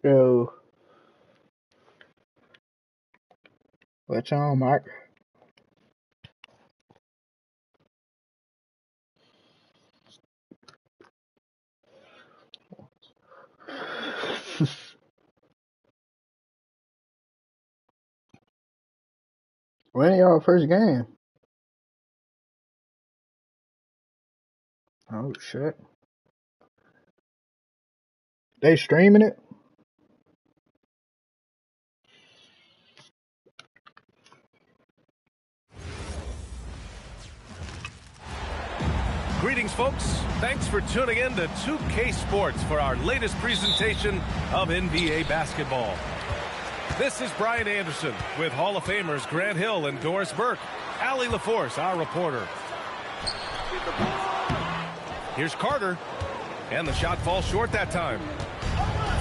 Yo, what's on, Mark? When y'all first game? Oh shit. They streaming it? Greetings, folks. Thanks for tuning in to 2K Sports for our latest presentation of NBA basketball. This is Brian Anderson with Hall of Famers Grant Hill and Doris Burke. Allie LaForce, our reporter. Here's Carter, and the shot falls short that time.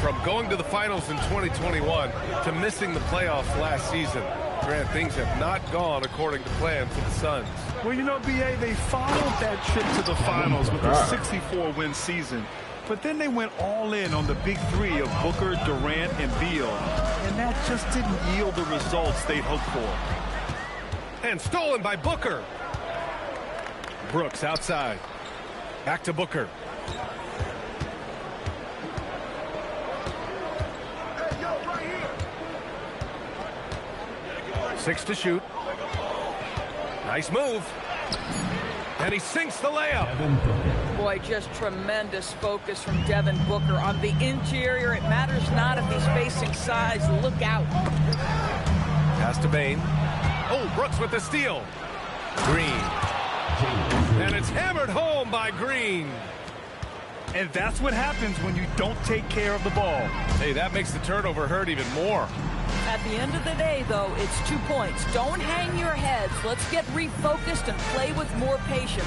From going to the finals in 2021 to missing the playoffs last season, Grant, things have not gone according to plan for the Suns. Well, you know, B.A., they followed that trip to the finals with a 64-win season. But then they went all in on the big three of Booker, Durant, and Beal. And that just didn't yield the results they'd hoped for. And stolen by Booker. Brooks outside. Back to Booker. Six to shoot. Nice move. And he sinks the layup. Boy, just tremendous focus from Devin Booker on the interior. It matters not if he's facing size. Look out. Pass to Bane. Oh, Brooks with the steal. Green. And it's hammered home by Green. And that's what happens when you don't take care of the ball. Hey, that makes the turnover hurt even more. At the end of the day, though, it's 2 points. Don't hang your heads. Let's get refocused and play with more patience.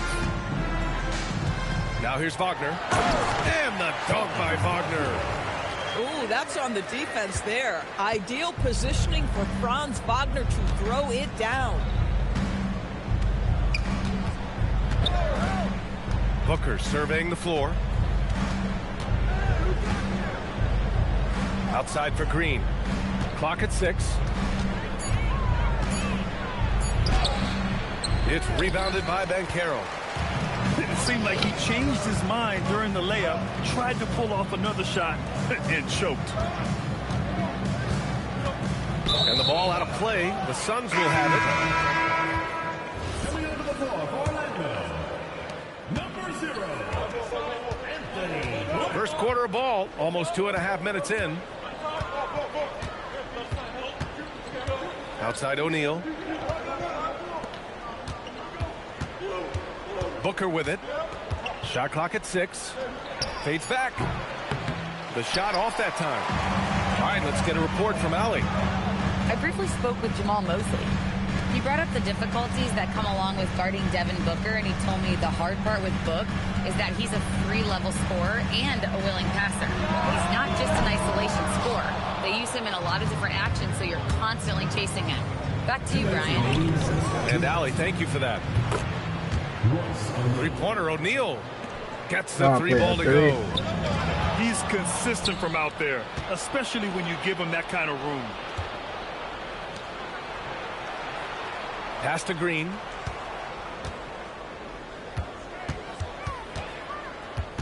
Now here's Wagner. And the dunk by Wagner. Ooh, that's on the defense there. Ideal positioning for Franz Wagner to throw it down. Booker surveying the floor. Outside for Green. Clock at 6. It's rebounded by Banchero. It seemed like he changed his mind during the layup, tried to pull off another shot, and choked. And the ball out of play. The Suns will have it. Coming onto the floor for Orlando, number 0, Anthony. First quarter of ball, almost 2.5 minutes in. Outside O'Neal. Booker with it. Shot clock at 6. Fades back. The shot off that time. All right, let's get a report from Allie. I briefly spoke with Jamal Mosley. He brought up the difficulties that come along with guarding Devin Booker, and he told me the hard part with Book is that he's a 3-level scorer and a willing passer. He's not just an isolation scorer. They use him in a lot of different actions, so you're constantly chasing him. Back to you, Brian. And Allie, thank you for that. Three-pointer, O'Neal gets the three ball to go. He's consistent from out there, especially when you give him that kind of room. Pass to Green.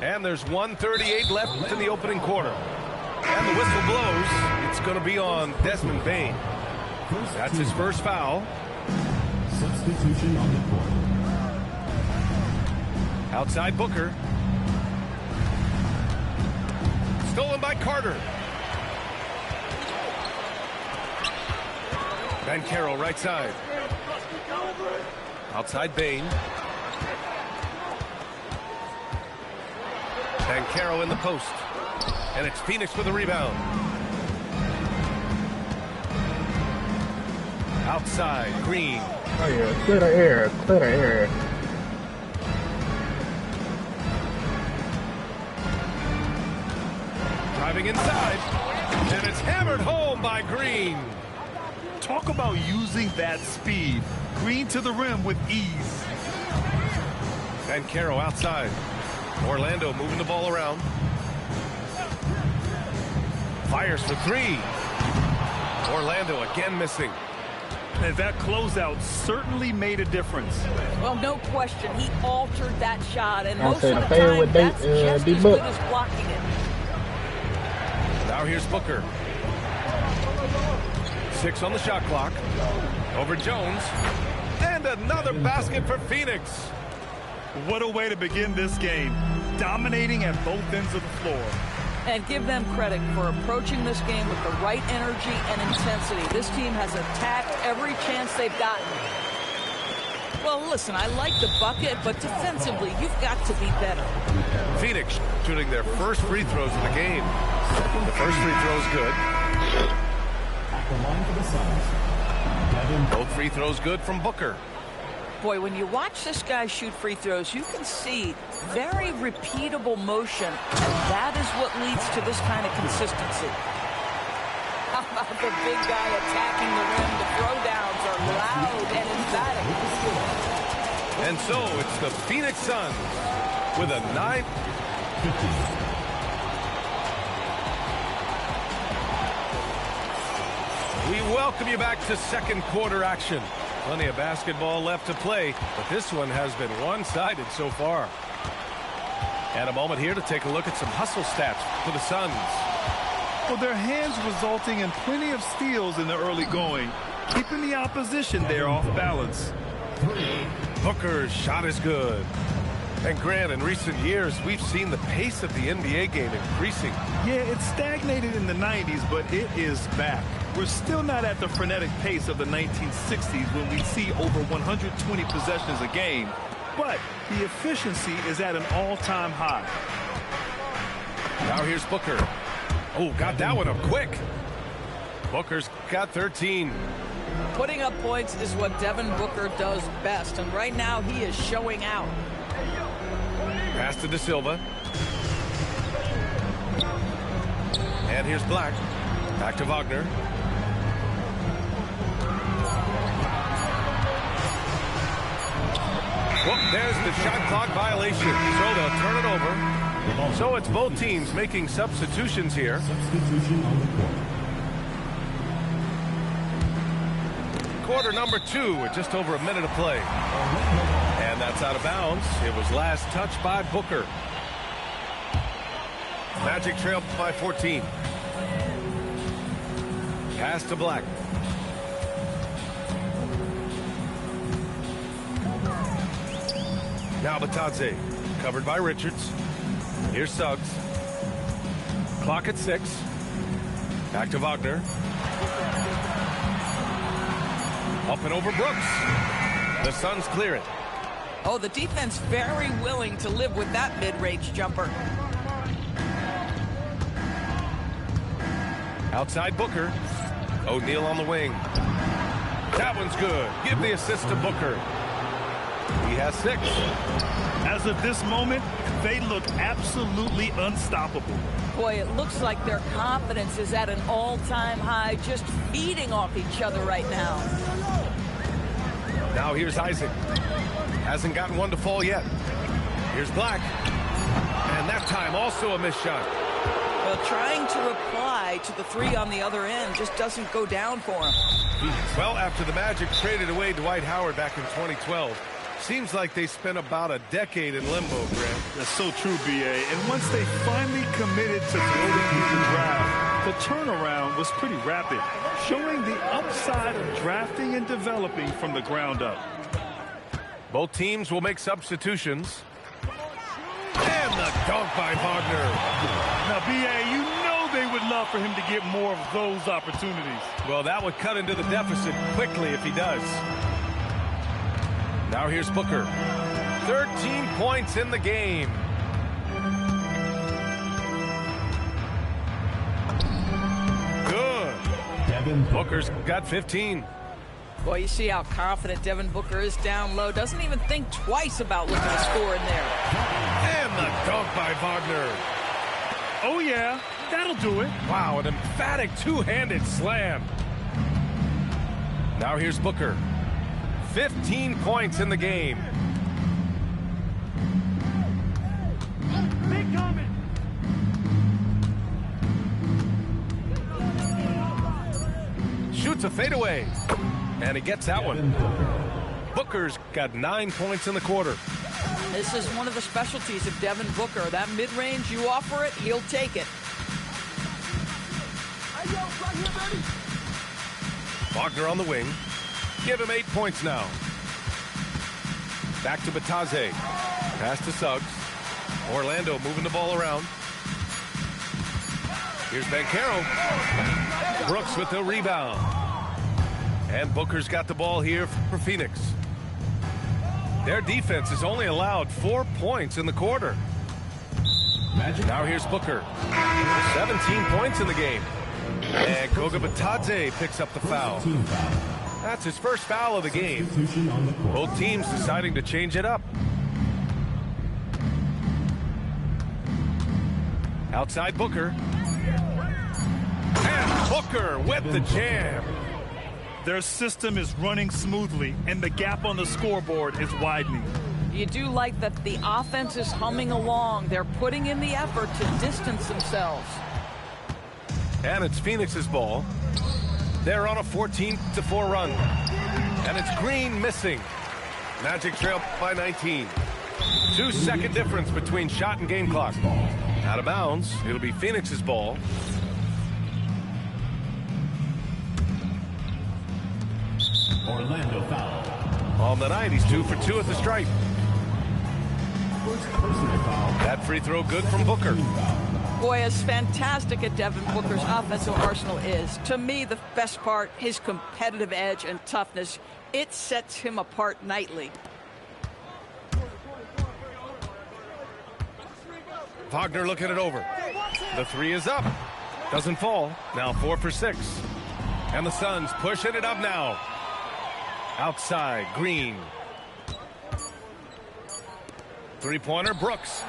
And there's 1:38 left in the opening quarter. And the whistle blows. It's going to be on Desmond Bane. That's his first foul. Substitution on the court. Outside Booker. Stolen by Carter. Banchero right side. Outside Bane. Banchero in the post. And it's Phoenix with a rebound. Outside, Green. Oh yeah, clear the air, clear the air. Driving inside. And it's hammered home by Green. Talk about using that speed. Green to the rim with ease. Banchero outside. Orlando moving the ball around. Fires for three. Orlando again missing. And that closeout certainly made a difference. Well, no question. He altered that shot, and I'll most say of the the fair time, with that's just as D-Book. good as blocking it. Now here's Booker. 6 on the shot clock. Over Jones. And another basket for Phoenix. What a way to begin this game. Dominating at both ends of the floor. And give them credit for approaching this game with the right energy and intensity. This team has attacked every chance they've gotten. Well, listen, I like the bucket, but defensively, you've got to be better. Phoenix shooting their first free throws of the game. The first free throw is good. At the line for the Suns, Devin Both free throws good from Booker. Boy, when you watch this guy shoot free throws, you can see very repeatable motion, and that is what leads to this kind of consistency. How about the big guy attacking the rim? The throwdowns are loud and emphatic. And so it's the Phoenix Suns with a 9. 50. We welcome you back to second quarter action. Plenty of basketball left to play, but this one has been one-sided so far. And a moment here to take a look at some hustle stats for the Suns. Well, their hands resulting in plenty of steals in the early going, keeping the opposition there off balance. Booker's shot is good. And Grant, in recent years, we've seen the pace of the NBA game increasing. Yeah, it stagnated in the 90s, but it is back. We're still not at the frenetic pace of the 1960s when we see over 120 possessions a game, but the efficiency is at an all-time high. Now here's Booker. Oh, got that one up quick. Booker's got 13. Putting up points is what Devin Booker does best, and right now he is showing out. Pass to De Silva. And here's Black. Back to Wagner. Whoop, there's the shot clock violation, so they'll turn it over. So it's both teams making substitutions here. Substitution on the court. Quarter number 2 with just over a minute of play. And that's out of bounds. It was last touched by Booker. Magic trail by 14. Pass to Black. Now Batadze, covered by Richards. Here's Suggs. Clock at 6. Back to Wagner. Up and over Brooks. The Suns clear it. Oh, the defense very willing to live with that mid-range jumper. Outside Booker. O'Neal on the wing. That one's good. Give the assist to Booker. He has 6. As of this moment, they look absolutely unstoppable. Boy, it looks like their confidence is at an all-time high, just feeding off each other right now. Now here's Isaac. Hasn't gotten one to fall yet. Here's Black. And that time also a missed shot. Well, trying to reply to the 3 on the other end just doesn't go down for him. Well, after the Magic traded away Dwight Howard back in 2012, seems like they spent about a decade in limbo, Grant. That's so true, B.A. And once they finally committed to voting in the draft, the turnaround was pretty rapid, showing the upside of drafting and developing from the ground up. Both teams will make substitutions. And the dunk by Wagner. Now, B.A., you know they would love for him to get more of those opportunities. Well, that would cut into the deficit quickly if he does. Now here's Booker. 13 points in the game. Good. Devin Booker's got 15. Boy, you see how confident Devin Booker is down low. Doesn't even think twice about looking to score in there. And the dunk by Wagner. Oh, yeah, that'll do it. Wow, an emphatic two-handed slam. Now here's Booker. 15 points in the game. Puts a fadeaway. And he gets that one. Booker's got 9 points in the quarter. This is one of the specialties of Devin Booker. That mid-range, you offer it, he'll take it. Wagner on the wing. Give him 8 points now. Back to Bataze. Pass to Suggs. Orlando moving the ball around. Here's Banchero. Brooks with the rebound. And Booker's got the ball here for Phoenix. Their defense has only allowed 4 points in the quarter. Now here's Booker. 17 points in the game. And Goga Bitadze picks up the foul. That's his first foul of the game. Both teams deciding to change it up. Outside Booker. And Booker with the jam. Their system is running smoothly, and the gap on the scoreboard is widening. You do like that the offense is humming along. They're putting in the effort to distance themselves. And it's Phoenix's ball. They're on a 14-4 run. And it's Green missing. Magic trail by 19. 2-second difference between shot and game clock. Out of bounds. It'll be Phoenix's ball. Orlando foul. On the night, he's 2 for 2 at the stripe. That free throw good from Booker. Boy, as fantastic as Devin Booker's offensive arsenal is, to me, the best part, his competitive edge and toughness, it sets him apart nightly. Wagner looking it over. The three is up. Doesn't fall. Now 4 for 6. And the Suns pushing it up now. Outside, Green. Three-pointer, Brooks.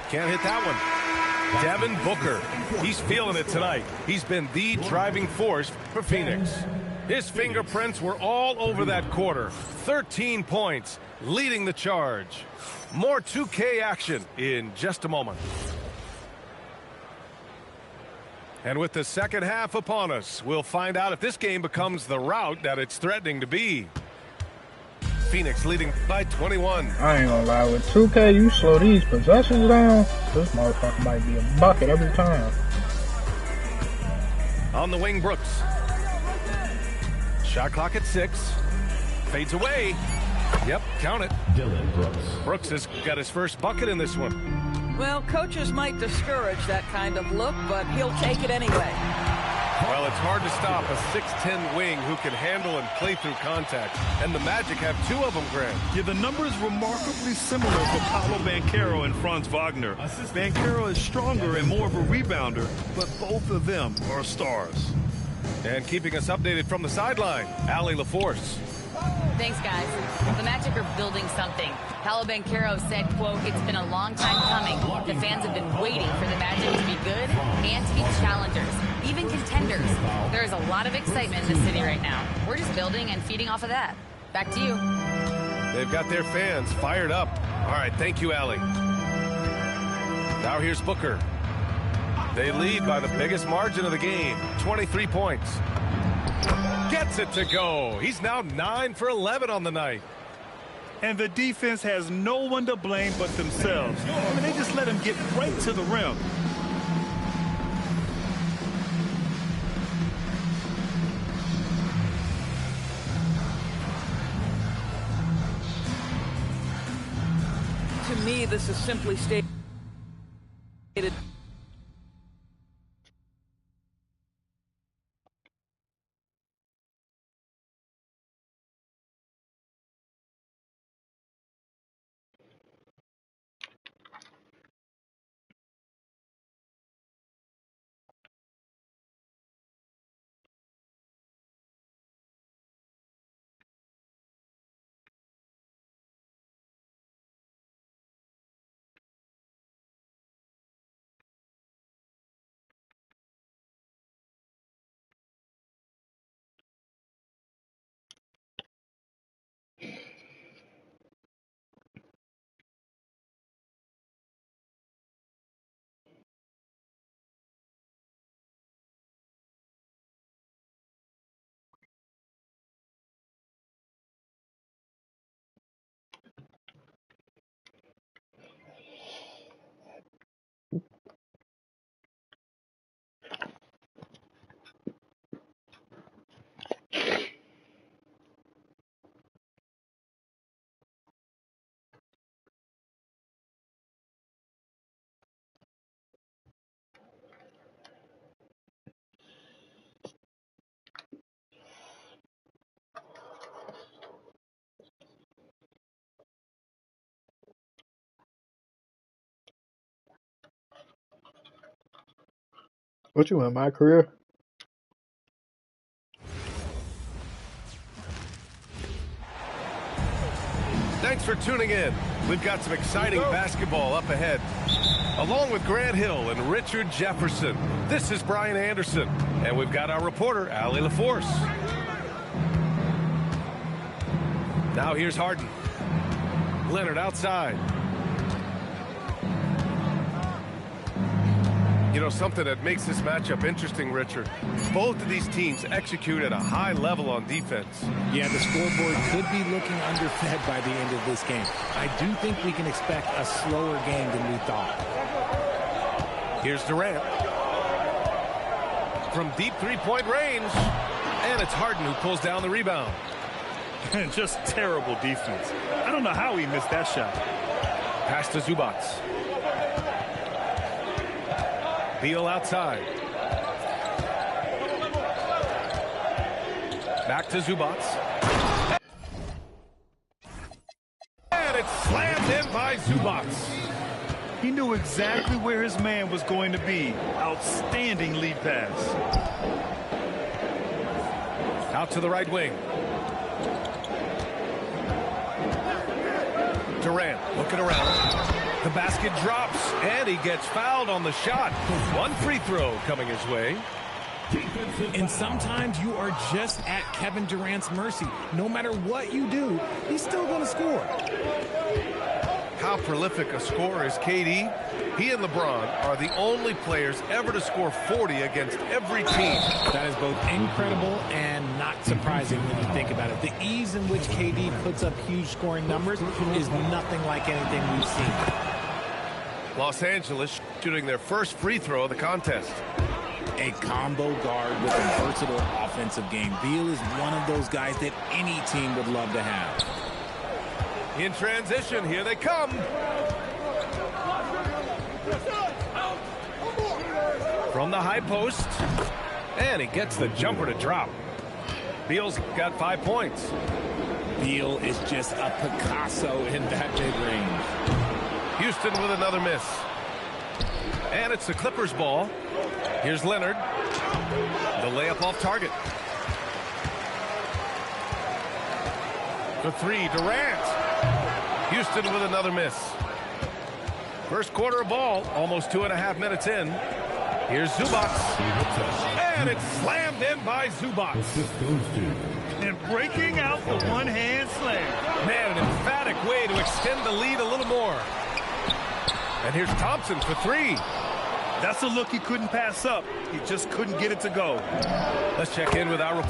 Can't hit that one. Devin Booker. He's feeling it tonight. He's been the driving force for Phoenix. His fingerprints were all over that quarter. 13 points, leading the charge. More 2K action in just a moment. And with the second half upon us, we'll find out if this game becomes the rout that it's threatening to be. Phoenix leading by 21. I ain't gonna lie, with 2K, you slow these possessions down, this motherfucker might be a bucket every time. On the wing, Brooks. Shot clock at 6. Fades away. Yep, count it. Dylan Brooks. Brooks has got his first bucket in this one. Well, coaches might discourage that kind of look, but he'll take it anyway. Well, it's hard to stop a 6'10 wing who can handle and play through contact. And the Magic have 2 of them, Grant. Yeah, the numbers remarkably similar for Paolo Banchero and Franz Wagner. Banchero is stronger and more of a rebounder, but both of them are stars. And keeping us updated from the sideline, Allie LaForce. Thanks, guys. The Magic are building something. Paolo Banchero said, quote, "It's been a long time coming. The fans have been waiting for the Magic to be good and to be challengers, even contenders. There is a lot of excitement in the city right now. We're just building and feeding off of that. Back to you." They've got their fans fired up. All right, thank you, Allie. Now here's Booker. They lead by the biggest margin of the game, 23 points. Gets it to go. He's now 9 for 11 on the night. And the defense has no one to blame but themselves. I mean, they just let him get right to the rim. To me, this is simply stated What you in my career? Thanks for tuning in. We've got some exciting basketball up ahead. Along with Grant Hill and Richard Jefferson, this is Brian Anderson. And we've got our reporter, Allie LaForce. Now here's Harden. Leonard outside. You know, something that makes this matchup interesting, Richard, both of these teams execute at a high level on defense. Yeah, the scoreboard could be looking underfed by the end of this game. I do think we can expect a slower game than we thought. Here's Durant. From deep three-point range. And it's Harden who pulls down the rebound. Just terrible defense. I don't know how he missed that shot. Pass to Zubac. Beal outside. Back to Zubac. And it's slammed in by Zubac. He knew exactly where his man was going to be. Outstanding lead pass. Out to the right wing. Durant looking around. The basket drops, and he gets fouled on the shot. One free throw coming his way. And sometimes you are just at Kevin Durant's mercy. No matter what you do, he's still going to score. How prolific a scorer is KD? He and LeBron are the only players ever to score 40 against every team. That is both incredible and not surprising when you think about it. The ease in which KD puts up huge scoring numbers is nothing like anything we've seen. Los Angeles shooting their first free throw of the contest. A combo guard with a versatile offensive game. Beal is one of those guys that any team would love to have. In transition, here they come. From the high post. And he gets the jumper to drop. Beal's got 5 points. Beal is just a Picasso in that mid-range. Houston with another miss. And it's the Clippers ball. Here's Leonard. The layup off target. The three, Durant. Houston with another miss. First quarter of ball, almost 2.5 minutes in. Here's Zubac. And it's slammed in by Zubac. And breaking out the one-hand slam. Man, an emphatic way to extend the lead a little more. And here's Thompson for three. That's a look he couldn't pass up. He just couldn't get it to go. Let's check in with our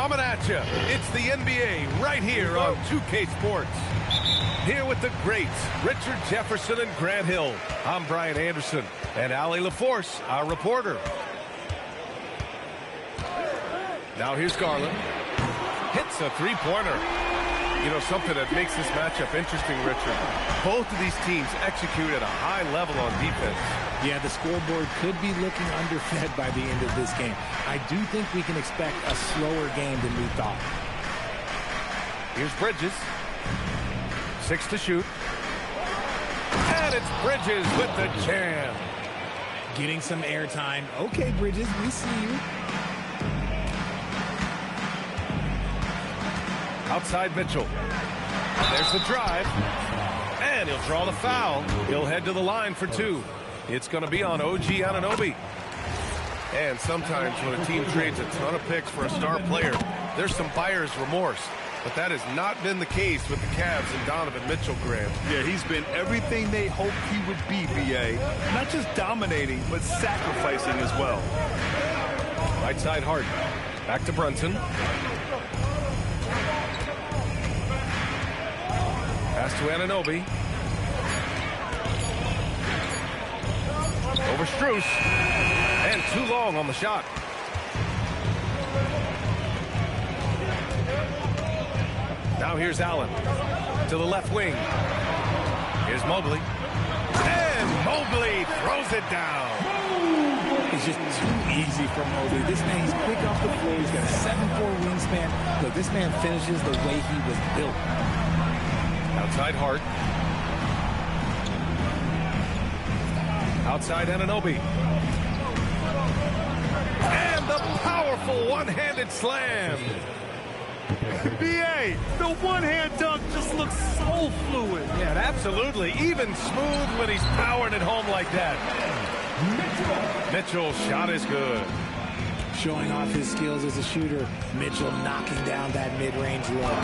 coming at you. It's the NBA right here on 2K Sports. Here with the greats, Richard Jefferson and Grant Hill. I'm Brian Anderson, and Allie LaForce, our reporter. Now here's Garland. Hits a three-pointer. You know, something that makes this matchup interesting, Richard. Both of these teams execute at a high level on defense. Yeah, the scoreboard could be looking underfed by the end of this game. I do think we can expect a slower game than we thought. Here's Bridges. 6 to shoot. And it's Bridges with the jam. Getting some airtime. Okay, Bridges, we see you. Outside Mitchell. There's the drive. And he'll draw the foul. He'll head to the line for 2. It's going to be on OG Anunoby. And sometimes when a team trades a ton of picks for a star player, there's some buyer's remorse. But that has not been the case with the Cavs and Donovan Mitchell, Grant. Yeah, he's been everything they hoped he would be, B.A. Not just dominating, but sacrificing as well. Right side Hart. Back to Brunson. Pass to Anunoby. Over Strus. And too long on the shot. Now here's Allen to the left wing. Here's Mobley. And Mobley throws it down. It's just too easy for Mobley. This man, he's quick off the floor. He's got a 7'4" wingspan. Look, this man finishes the way he was built. Outside Hart. Outside Anunoby. And the powerful one-handed slam. B.A., the one-hand dunk just looks so fluid. Yeah, absolutely. Even smooth when he's powering it home like that. Mitchell's shot is good. Showing off his skills as a shooter. Mitchell knocking down that mid-range low.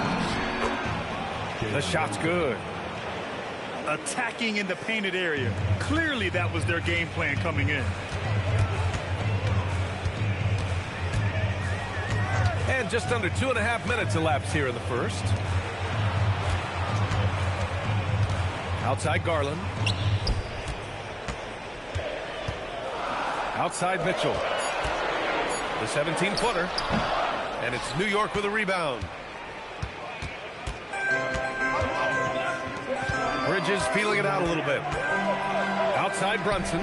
The shot's good. Attacking in the painted area. Clearly that was their game plan coming in. And just under 2.5 minutes elapsed here in the first. Outside Garland. Outside Mitchell. The 17-footer. And it's New York with a rebound. Bridges feeling it out a little bit. Outside Brunson.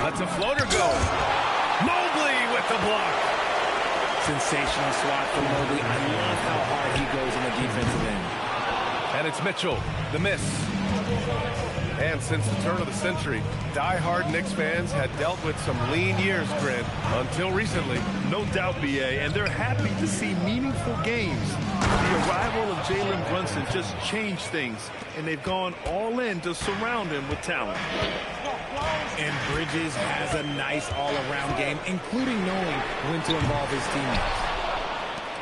Lets a floater go. Mobley with the block. Sensational swat from Mobley. I love how hard he goes in the defensive end. And it's Mitchell, the miss. And since the turn of the century, die-hard Knicks fans had dealt with some lean years, Grant, until recently. No doubt, B.A., and they're happy to see meaningful games. The arrival of Jalen Brunson just changed things, and they've gone all in to surround him with talent. And Bridges has a nice all-around game, including knowing when to involve his teammates.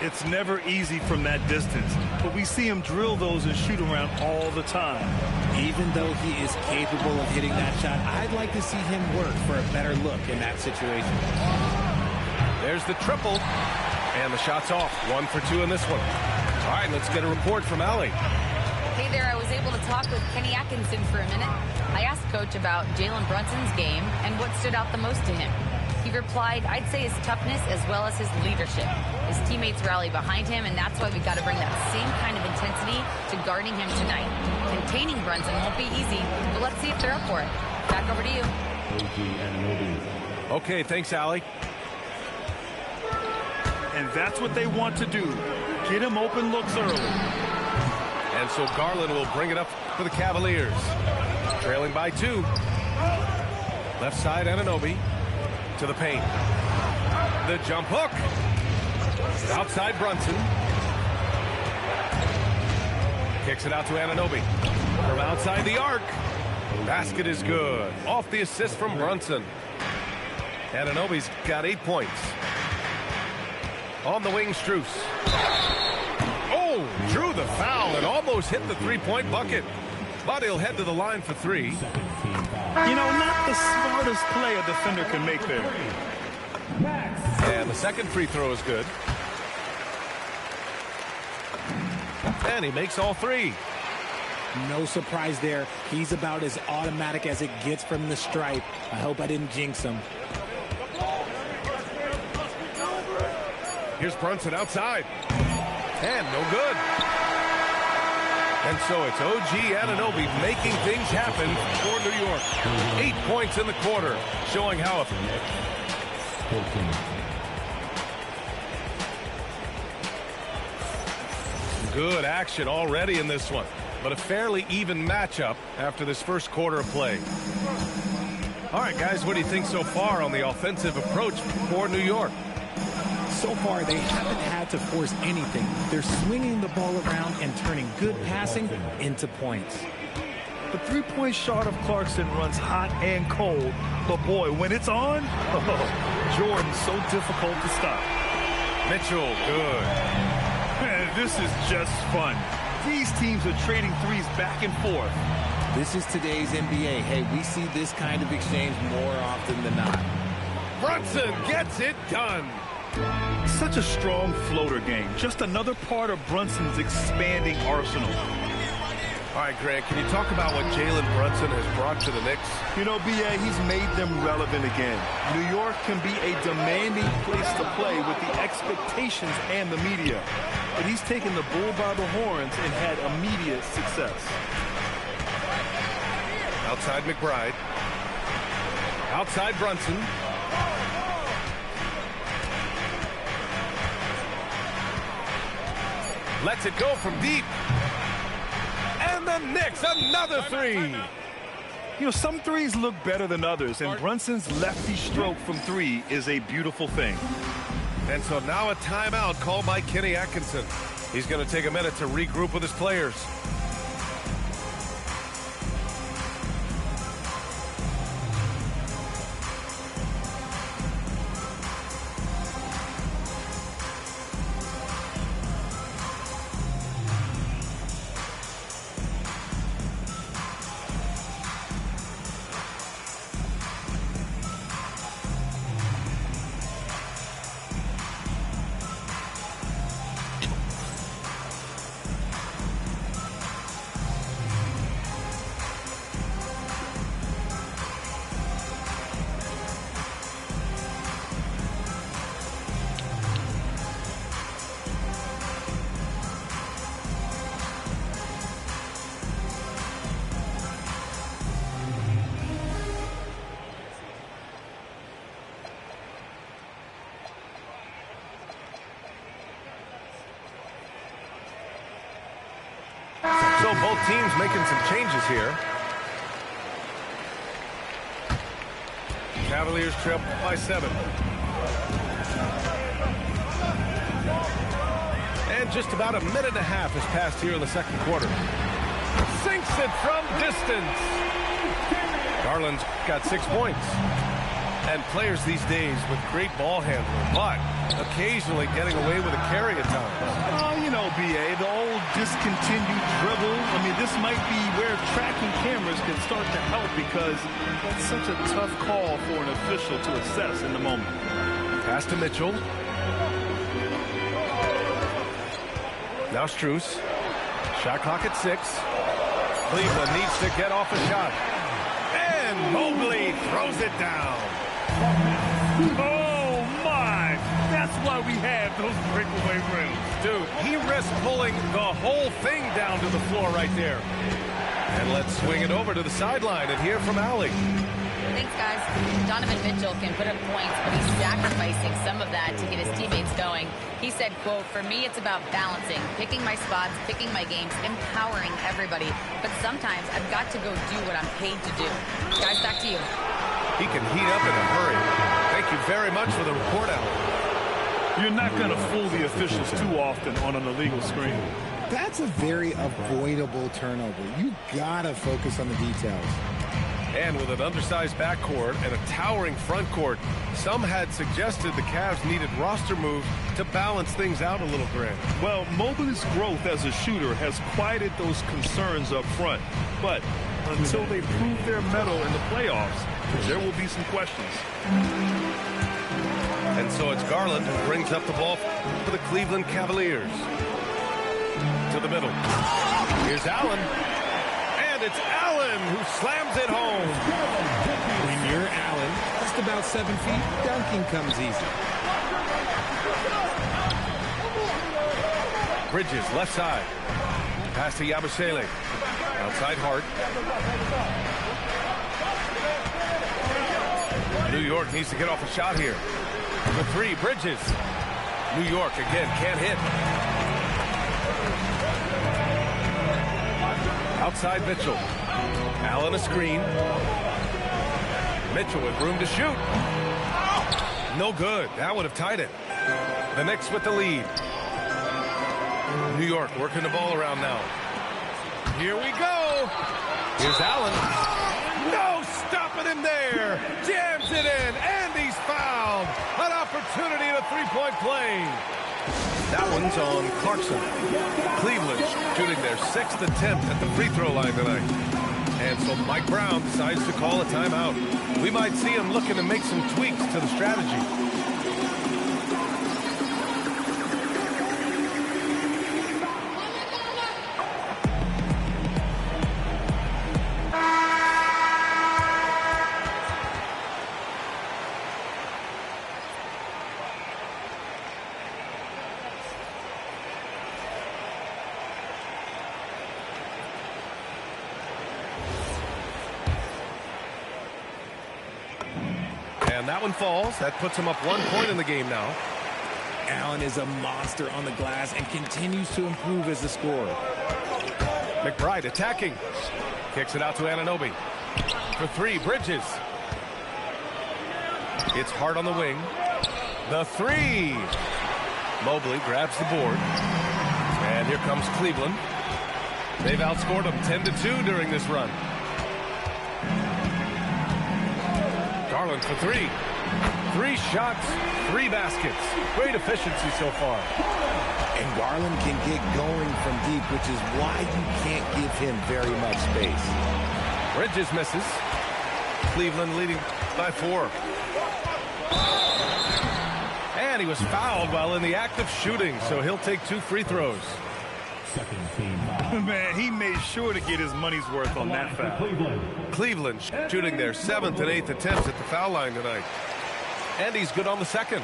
It's never easy from that distance, but we see him drill those and shoot around all the time. Even though he is capable of hitting that shot, I'd like to see him work for a better look in that situation. There's the triple, and the shot's off. 1 for 2 in this one. All right, let's get a report from Allie. Hey there, I was able to talk with Kenny Atkinson for a minute. I asked Coach about Jalen Brunson's game and what stood out the most to him. He replied, I'd say his toughness as well as his leadership. His teammates rally behind him, and that's why we got to bring that same kind of intensity to guarding him tonight. Containing Brunson won't be easy, but let's see if they're up for it. Back over to you. Okay, thanks, Allie. And that's what they want to do. Get him open looks early. And so Garland will bring it up for the Cavaliers. Trailing by 2. Left side, Anunoby. To the paint. The jump hook. Outside Brunson. Kicks it out to Anunoby. From outside the arc. Basket is good. Off the assist from Brunson. Anunoby's got 8 points. On the wing, Strus. Oh, drew the foul and almost hit the three-point bucket. But he'll head to the line for 3. You know, not the smartest play a defender can make there. And the second free throw is good. And he makes all three. No surprise there. He's about as automatic as it gets from the stripe. I hope I didn't jinx him. Here's Brunson outside. And no good. And so it's OG Anunoby making things happen for New York. 8 points in the quarter, showing how good action already in this one, but a fairly even matchup after this first quarter of play. All right, guys, what do you think so far on the offensive approach for New York? So far, they haven't had to force anything. They're swinging the ball around and turning good passing into points. The three-point shot of Clarkson runs hot and cold, but boy, when it's on, Jordan's so difficult to stop. Mitchell, good. Man, this is just fun. These teams are trading threes back and forth. This is today's NBA. Hey, we see this kind of exchange more often than not. Brunson gets it done. Such a strong floater game. Just another part of Brunson's expanding arsenal. All right, Grant, can you talk about what Jalen Brunson has brought to the Knicks? You know, B.A., he's made them relevant again. New York can be a demanding place to play with the expectations and the media. But he's taken the bull by the horns and had immediate success. Outside McBride. Outside Brunson. Lets it go from deep. And the Knicks, another three. You know, some threes look better than others, and Brunson's lefty stroke from three is a beautiful thing. And so now a timeout called by Kenny Atkinson. He's going to take a minute to regroup with his players. So both teams making some changes here. Cavaliers trail by 7. And just about a minute and a half has passed here in the second quarter. Sinks it from distance. Garland's got 6 points. And players these days with great ball handling, but occasionally getting away with a carry at times. Oh, you know, B.A., the old discontinued dribble. I mean, this might be where tracking cameras can start to help because that's such a tough call for an official to assess in the moment. Pass to Mitchell. Now Strus. Shot clock at 6. Cleveland needs to get off a shot. And Mobley throws it down. Oh, my! That's why we have those breakaway rims. Dude, he risked pulling the whole thing down to the floor right there. And let's swing it over to the sideline and hear from Allie. Thanks, guys. Donovan Mitchell can put up points, but he's sacrificing some of that to get his teammates going. He said, quote, "For me, it's about balancing, picking my spots, picking my games, empowering everybody. But sometimes I've got to go do what I'm paid to do." Guys, back to you. He can heat up in a hurry. Thank you very much for the report, Allie. You're not going to fool the officials too often on an illegal screen. That's a very avoidable turnover. You gotta focus on the details. And with an undersized backcourt and a towering front court, some had suggested the Cavs needed roster moves to balance things out a little, Grant. Well, Mobley's growth as a shooter has quieted those concerns up front. But until they prove their mettle in the playoffs. There will be some questions. And so it's Garland who brings up the ball for the Cleveland Cavaliers. To the middle. Here's Allen. And it's Allen who slams it home. When you're Allen, just about 7 feet, dunking comes easy. Bridges, left side. Pass to Yabusele. Outside Hart. New York needs to get off a shot here. The three, Bridges. New York again, can't hit. Outside Mitchell. Allen a screen. Mitchell with room to shoot. No good. That would have tied it. The Knicks with the lead. New York working the ball around now. Here we go. Here's Allen. No stopping him there. Jams it in, and he's fouled. An opportunity at a three-point play. That one's on Clarkson. Cleveland shooting their 6th attempt at the free throw line tonight. And so Mike Brown decides to call a timeout. We might see him looking to make some tweaks to the strategy. And that one falls. That puts him up 1 point in the game now. Allen is a monster on the glass and continues to improve as a scorer. McBride attacking. Kicks it out to Anunoby. For three, Bridges. It's Hart on the wing. The three. Mobley grabs the board. And here comes Cleveland. They've outscored them 10-2 during this run. Garland for three. 3 shots, 3 baskets. Great efficiency so far. And Garland can get going from deep, which is why you can't give him very much space. Bridges misses. Cleveland leading by 4. And he was fouled while in the act of shooting, so he'll take 2 free throws. Man, he made sure to get his money's worth on that foul. Cleveland shooting their 7th and 8th attempts at the foul line tonight. And he's good on the second.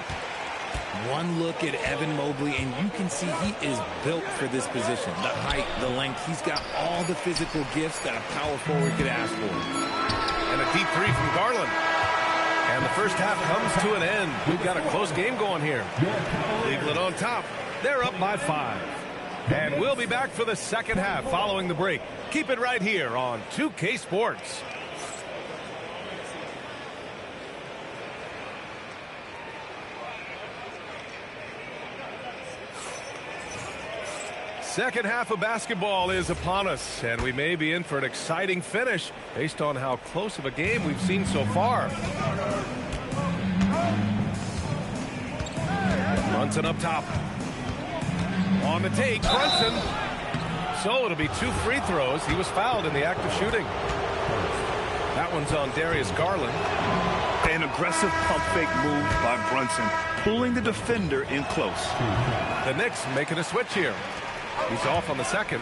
One look at Evan Mobley, and you can see he is built for this position. The height, the length, he's got all the physical gifts that a power forward could ask for. And a deep three from Garland. And the first half comes to an end. We've got a close game going here. Cleveland on top. They're up by 5. And we'll be back for the second half following the break. Keep it right here on 2K Sports. Second half of basketball is upon us, and we may be in for an exciting finish based on how close of a game we've seen so far. Brunson up top. On the take, Brunson. So it'll be 2 free throws. He was fouled in the act of shooting. That one's on Darius Garland. An aggressive pump fake move by Brunson, pulling the defender in close. The Knicks making a switch here. He's off on the second.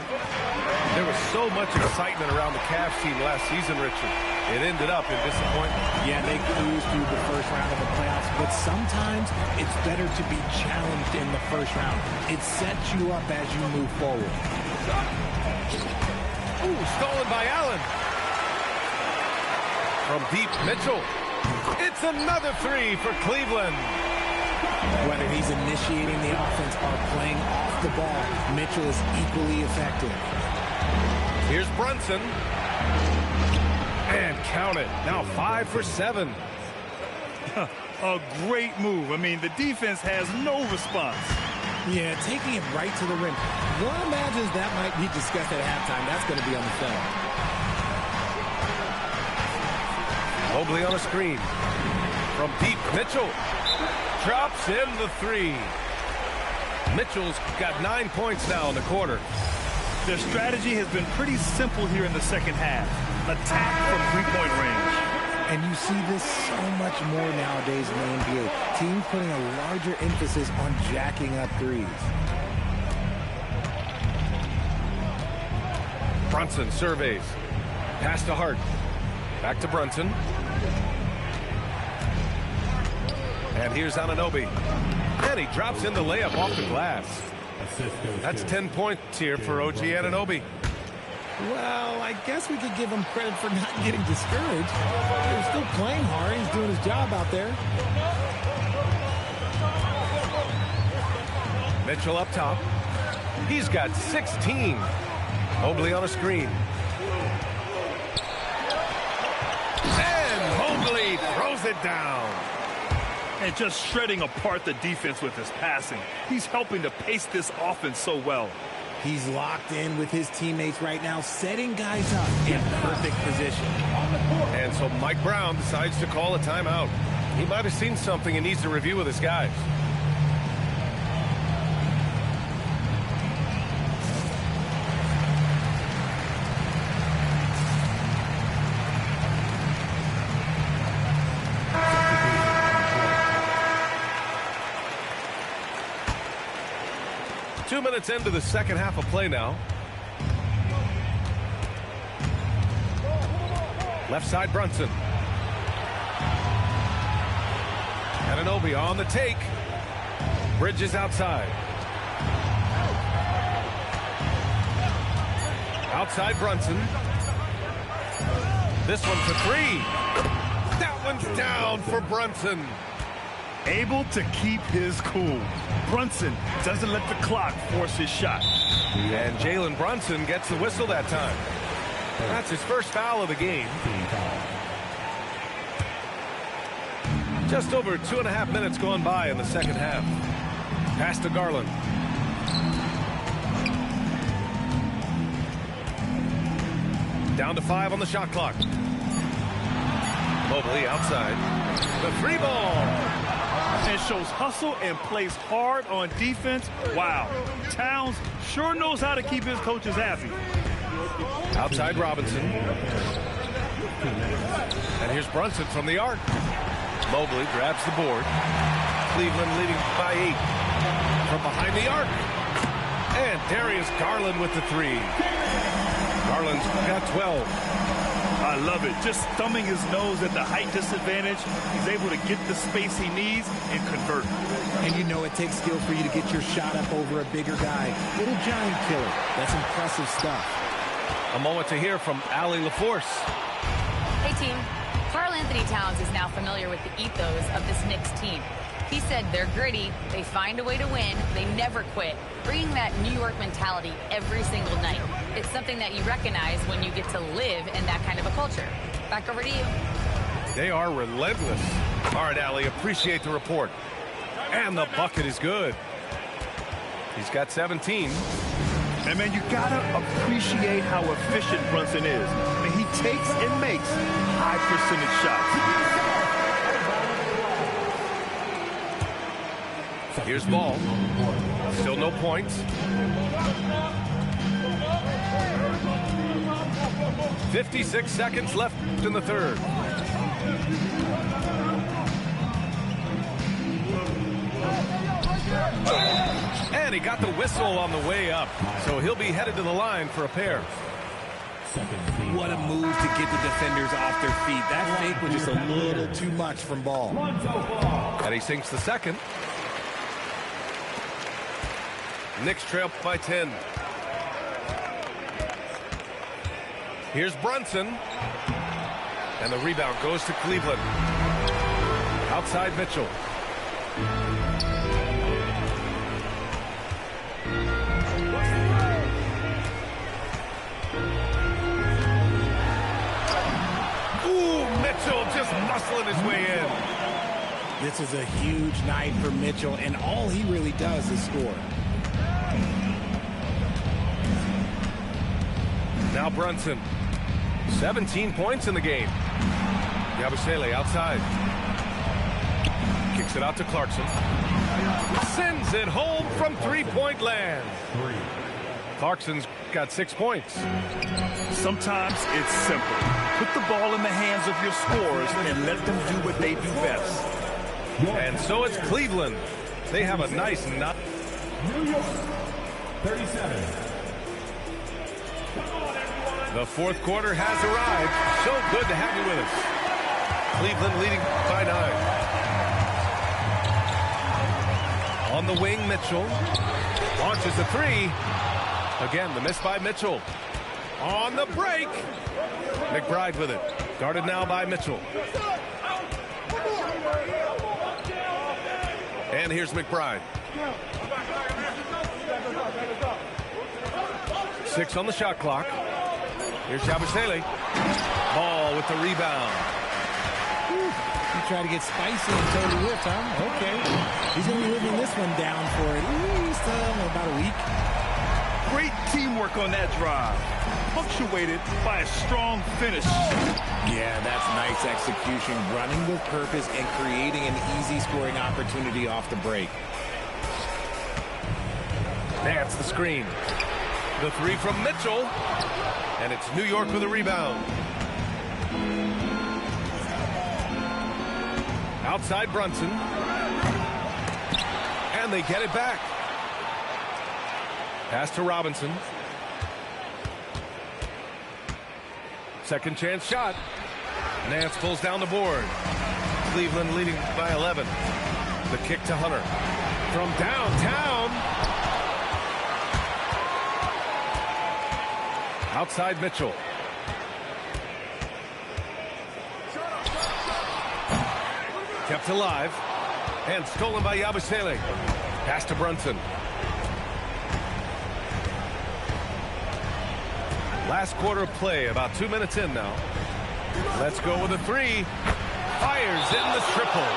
There was so much excitement around the Cavs team last season, Richard. It ended up in disappointment. Yeah, they cruised through the first round of the playoffs, but sometimes it's better to be challenged in the first round. It sets you up as you move forward. Ooh, stolen by Allen. From deep, Mitchell. It's another 3 for Cleveland. Whether he's initiating the offense or playing off the ball, Mitchell is equally effective. Here's Brunson. And count it. Now 5 for 7. A great move. I mean, the defense has no response. Yeah, taking it right to the rim. One imagines that might be discussed at halftime. That's going to be on the film. Mobley on a screen. From deep, Mitchell. Drops in the 3. Mitchell's got 9 points now in the quarter. Their strategy has been pretty simple here in the second half. Attack from three-point range. And you see this so much more nowadays in the NBA. Teams putting a larger emphasis on jacking up threes. Brunson surveys. Pass to Hart. Back to Brunson. And here's Anunoby. And he drops in the layup off the glass. That's 10 points here for OG Anunoby. Well, I guess we could give him credit for not getting discouraged. He's still playing hard. He's doing his job out there. Mitchell up top. He's got 16. Mobley on a screen. And Mobley throws it down. And just shredding apart the defense with his passing. He's helping to pace this offense so well. He's locked in with his teammates right now, setting guys up in perfect position. And so Mike Brown decides to call a timeout. He might have seen something and needs to review with his guys. Two minutes into the second half of play now. Left side Brunson. Anunoby on the take. Bridges outside. Outside Brunson. This one for three. That one's down for Brunson. Able to keep his cool. Brunson doesn't let the clock force his shot. And Jalen Brunson gets the whistle that time. That's his first foul of the game. Just over 2.5 minutes gone by in the second half. Pass to Garland. Down to 5 on the shot clock. Mobley outside. The free ball. And shows hustle and plays hard on defense. Wow. Towns sure knows how to keep his coaches happy. Outside Robinson. And here's Brunson from the arc. Mobley grabs the board. Cleveland leading by 8. From behind the arc. And Darius Garland with the 3. Garland's got 12. I love it. Just thumbing his nose at the height disadvantage. He's able to get the space he needs and convert. And you know it takes skill for you to get your shot up over a bigger guy. Little giant killer. That's impressive stuff. A moment to hear from Allie LaForce. Hey, team. Karl Anthony Towns is now familiar with the ethos of this Knicks team. He said they're gritty, they find a way to win, they never quit, bringing that New York mentality every single night. It's something that you recognize when you get to live in that kind of a culture. Back over to you. They are relentless. All right, Allie, appreciate the report. And the bucket is good. He's got 17. And, man, you got to appreciate how efficient Brunson is. I mean, he takes and makes high percentage shots. Here's Ball. Still no points. 56 seconds left in the third. And he got the whistle on the way up. So he'll be headed to the line for a pair. What a move to get the defenders off their feet. That fake was just a little too much from Ball. And he sinks the second. Knicks trail by 10. Here's Brunson. And the rebound goes to Cleveland. Outside Mitchell. Ooh, Mitchell just muscling his way in. This is a huge night for Mitchell, and all he really does is score. Now Brunson. 17 points in the game. Yabusele outside. Kicks it out to Clarkson. Sends it home from three-point land. Clarkson's got 6 points. Sometimes it's simple. Put the ball in the hands of your scorers and let them do what they do best. And so it's Cleveland. They have a nice knot. New York, 37. The fourth quarter has arrived. So good to have you with us. Cleveland leading by 9. On the wing, Mitchell launches a three. Again, the miss by Mitchell. On the break, McBride with it. Guarded now by Mitchell. And here's McBride. 6 on the shot clock. Here's Yabusele. Ball with the rebound. He tried to get spicy and totally whipped, huh? Okay. He's going to be living this one down for at least about a week. Great teamwork on that drive, punctuated by a strong finish. Yeah, that's nice execution, running with purpose and creating an easy scoring opportunity off the break. That's the screen. The three from Mitchell. And it's New York with a rebound. Outside Brunson. And they get it back. Pass to Robinson. Second chance shot. Nance pulls down the board. Cleveland leading by 11. The kick to Hunter. From downtown. Outside Mitchell. Kept alive. And stolen by Yabusele. Pass to Brunson. Last quarter of play, about 2 minutes in now. Let's go with a three. Fires in the triple.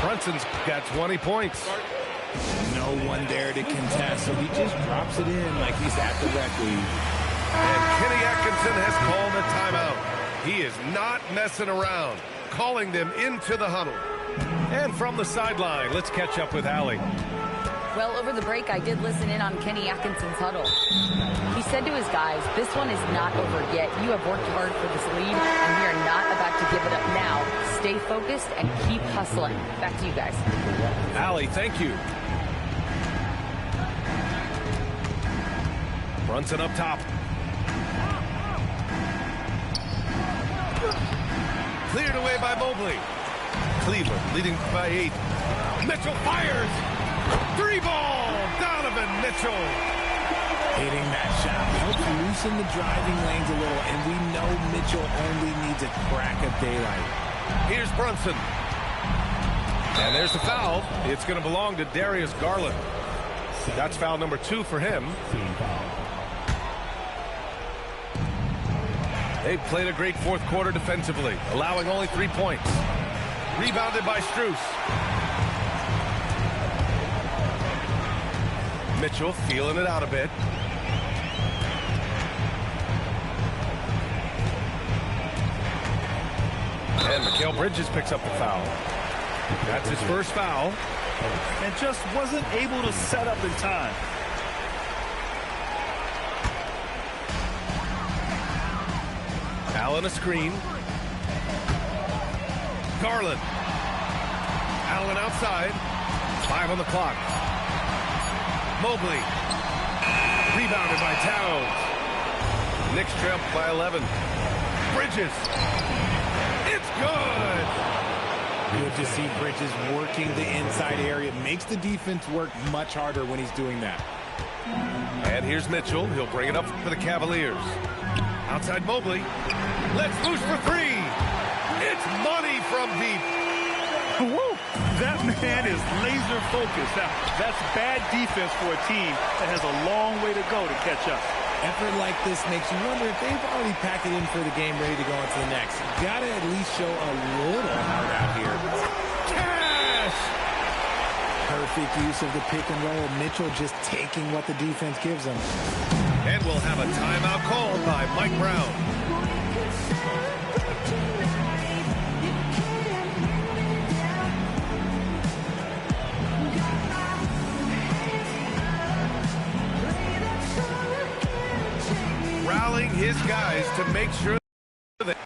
Brunson's got 20 points. No one there to contest, so he just drops it in like he's at the rec league. And Kenny Atkinson has called a timeout. He is not messing around, calling them into the huddle. And from the sideline, let's catch up with Allie. Well, over the break, I did listen in on Kenny Atkinson's huddle. He said to his guys, this one is not over yet. You have worked hard for this lead, and we are not about to give it up now. Stay focused and keep hustling. Back to you guys. Allie, thank you. Brunson up top. Cleared away by Mobley. Cleveland leading by 8. Mitchell fires. 3-ball. Donovan Mitchell. Hitting that shot helps loosen the driving lanes a little, and we know Mitchell only needs a crack of daylight. Here's Brunson. And there's the foul. It's going to belong to Darius Garland. That's foul number 2 for him. They've played a great fourth quarter defensively, allowing only 3 points. Rebounded by Strus. Mitchell feeling it out a bit. And Mikal Bridges picks up the foul. That's his first foul. And just wasn't able to set up in time. Allen a screen. Garland. Allen outside. 5 on the clock. Mobley. Rebounded by Towns. Knicks trail by 11. Bridges. It's good. Good to see Bridges working the inside area. Makes the defense work much harder when he's doing that. And here's Mitchell. He'll bring it up for the Cavaliers. Outside Mobley. Let's loose for 3. It's money from deep. Woo! That man is laser focused. Now, that's bad defense for a team that has a long way to go to catch up. Effort like this makes you wonder if they've already packed it in for the game, ready to go on to the next. Got to at least show a little heart out here. Cash! Perfect use of the pick and roll. Mitchell just taking what the defense gives him. And we'll have a timeout called by Mike Brown. guys to make sure that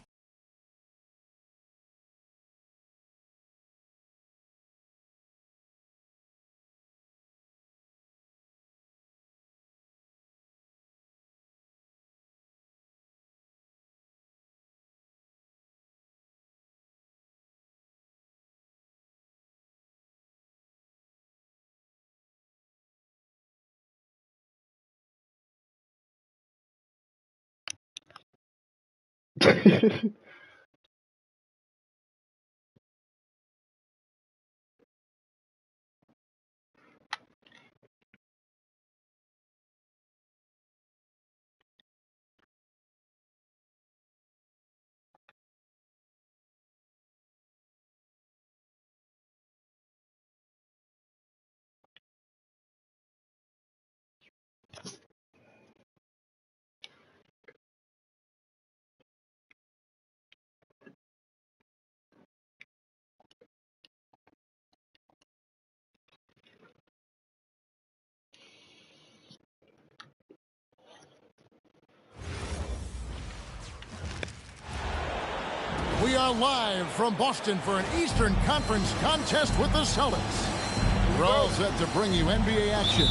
We are live from Boston for an Eastern Conference contest with the Celtics. We're all set to bring you NBA action.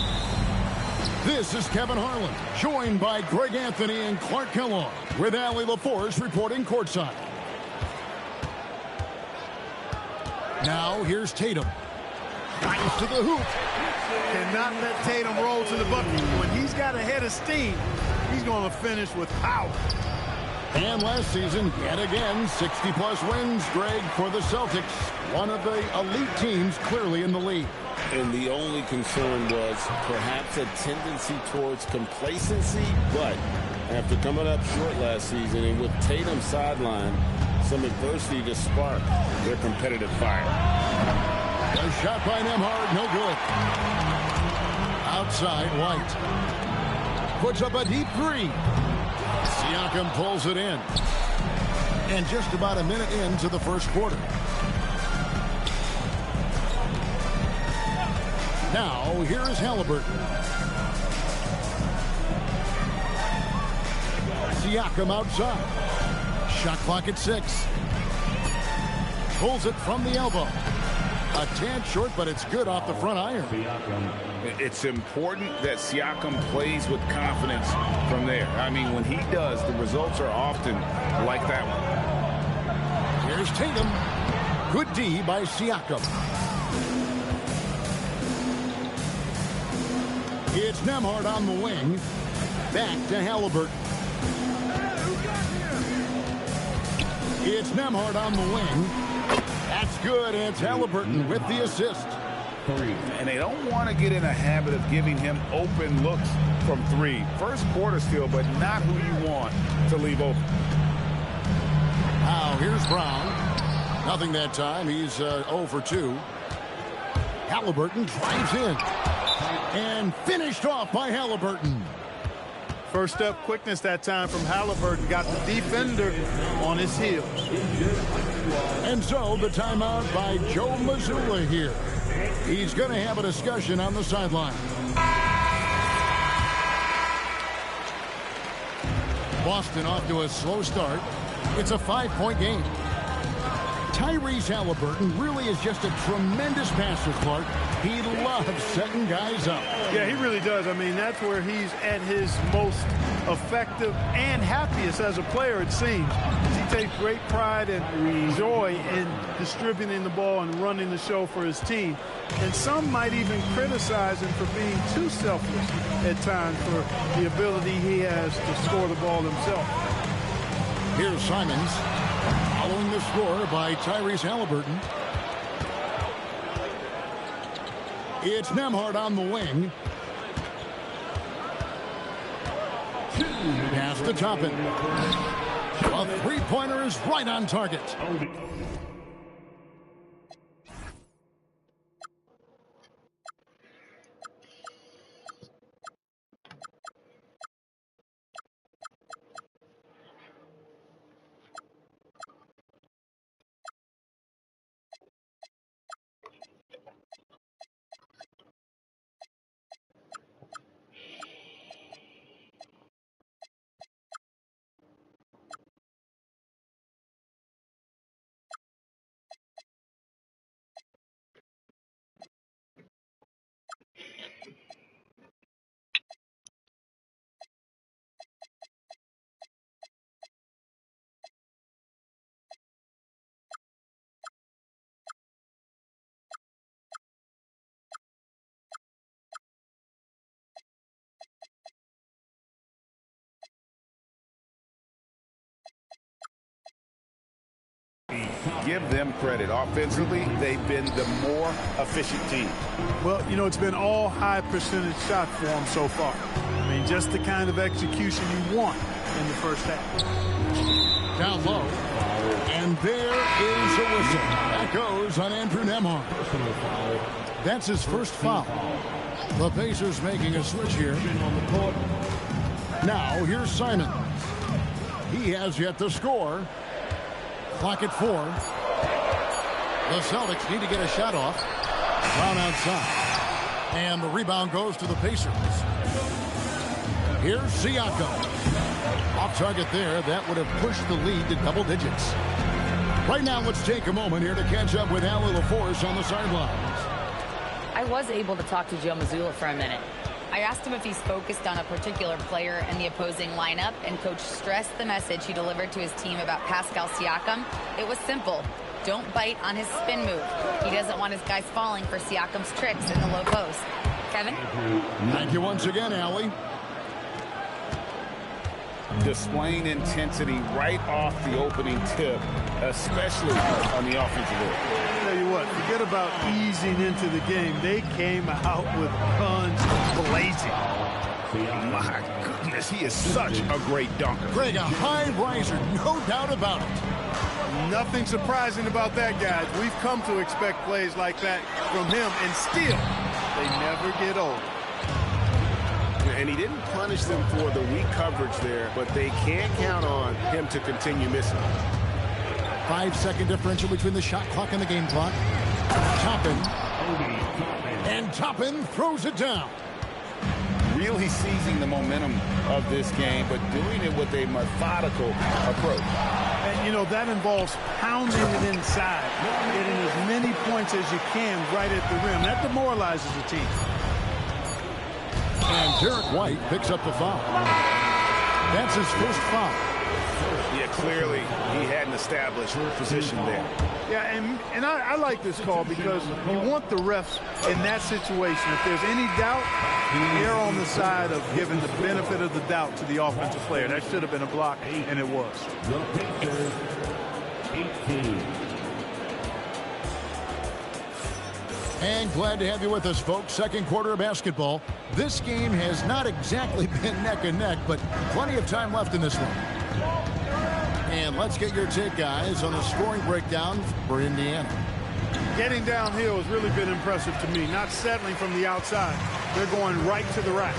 This is Kevin Harlan, joined by Greg Anthony and Clark Kellogg, with Allie LaForce reporting courtside. Now, here's Tatum. Drives to the hoop. Cannot let Tatum roll to the bucket. When he's got a head of steam, he's going to finish with power. And last season, yet again, 60-plus wins, Greg, for the Celtics. One of the elite teams clearly in the league. And the only concern was perhaps a tendency towards complacency, but after coming up short last season and with Tatum sidelined, some adversity to spark their competitive fire. A shot by Nembhard, no good. Outside, White puts up a deep three. Siakam pulls it in. And just about a minute into the first quarter. Now, here is Halliburton. Siakam outside. Shot clock at 6. Pulls it from the elbow. A tad short, but it's good off the front iron. It's important that Siakam plays with confidence from there. I mean, when he does, the results are often like that one. Here's Tatum. Good D by Siakam. It's Nembhard on the wing. Back to Halliburton. It's Nembhard on the wing. That's good, and it's Halliburton with the assist. And they don't want to get in a habit of giving him open looks from 3. First quarter still, but not who you want to leave open. Now, here's Brown. Nothing that time. He's 0 for 2. Halliburton drives in. And finished off by Halliburton. First step quickness that time from Halliburton. Got the defender on his heels. And so the timeout by Joe Mazzulla here. He's going to have a discussion on the sideline. Boston off to a slow start. It's a 5-point game. Tyrese Halliburton really is just a tremendous passer, Clark. He loves setting guys up. Yeah, he really does. I mean, that's where he's at his most effective and happiest as a player, it seems. He takes great pride and joy in distributing the ball and running the show for his team. And some might even criticize him for being too selfless at times for the ability he has to score the ball himself. Here's Simons. Following the score by Tyrese Halliburton. It's Nembhard on the wing. Pass to Toppin. A three-pointer is right on target. give them credit. Offensively, they've been the more efficient team. Well, you know, it's been all high percentage shot for them so far. I mean, just the kind of execution you want in the first half. Down low. And there is a whistle. That goes on Andrew Nembhard. That's his first foul. The Pacers making a switch here. Now, here's Simons. He has yet to score. Clock at 4. The Celtics need to get a shot off. Brown outside. And the rebound goes to the Pacers. Here's Siakam. Off target there. That would have pushed the lead to double digits. Right now, let's take a moment here to catch up with Allie LaForce on the sidelines. I was able to talk to Joe Mazzulla for a minute. I asked him if he's focused on a particular player in the opposing lineup, and Coach stressed the message he delivered to his team about Pascal Siakam. It was simple. Don't bite on his spin move. He doesn't want his guys falling for Siakam's tricks in the low post. Kevin? Thank you once again, Allie. Displaying intensity right off the opening tip, especially on the offensive end. I'll tell you what, forget about easing into the game. They came out with guns blazing. My goodness, he is such a great dunker. Greg, a high riser, no doubt about it. Nothing surprising about that, guys. We've come to expect plays like that from him, and still, they never get old. And he didn't punish them for the weak coverage there, but they can't count on him to continue missing. 5-second differential between the shot clock and the game clock. Toppin. And Toppin throws it down. Really seizing the momentum of this game, but doing it with a methodical approach. And, you know, that involves pounding it inside, getting as many points as you can right at the rim. That demoralizes the team. And Derek White picks up the foul. That's his first foul. Yeah, clearly he hadn't established position there. Yeah, and I like this call because you want the refs in that situation. If there's any doubt, they're on the side of giving the benefit of the doubt to the offensive player. That should have been a block, and it was. The Pacers, 18. And glad to have you with us, folks. Second quarter of basketball. This game has not exactly been neck and neck, but plenty of time left in this one. And let's get your take, guys, on the scoring breakdown for Indiana. Getting downhill has really been impressive to me. Not settling from the outside. They're going right to the rack.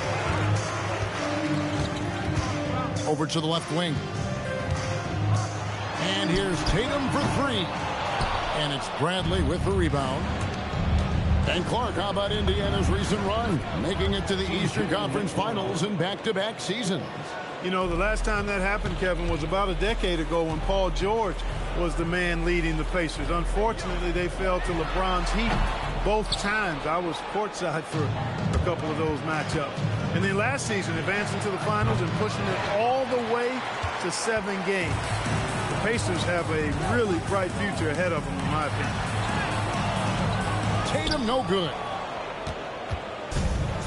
Over to the left wing. And here's Tatum for 3. And it's Bradley with the rebound. And Clark, how about Indiana's recent run, making it to the Eastern Conference Finals in back-to-back seasons? You know, the last time that happened, Kevin, was about a decade ago when Paul George was the man leading the Pacers. Unfortunately, they fell to LeBron's Heat both times. I was courtside for a couple of those matchups. And then last season, advancing to the finals and pushing it all the way to 7 games. The Pacers have a really bright future ahead of them, in my opinion. Tatum no good.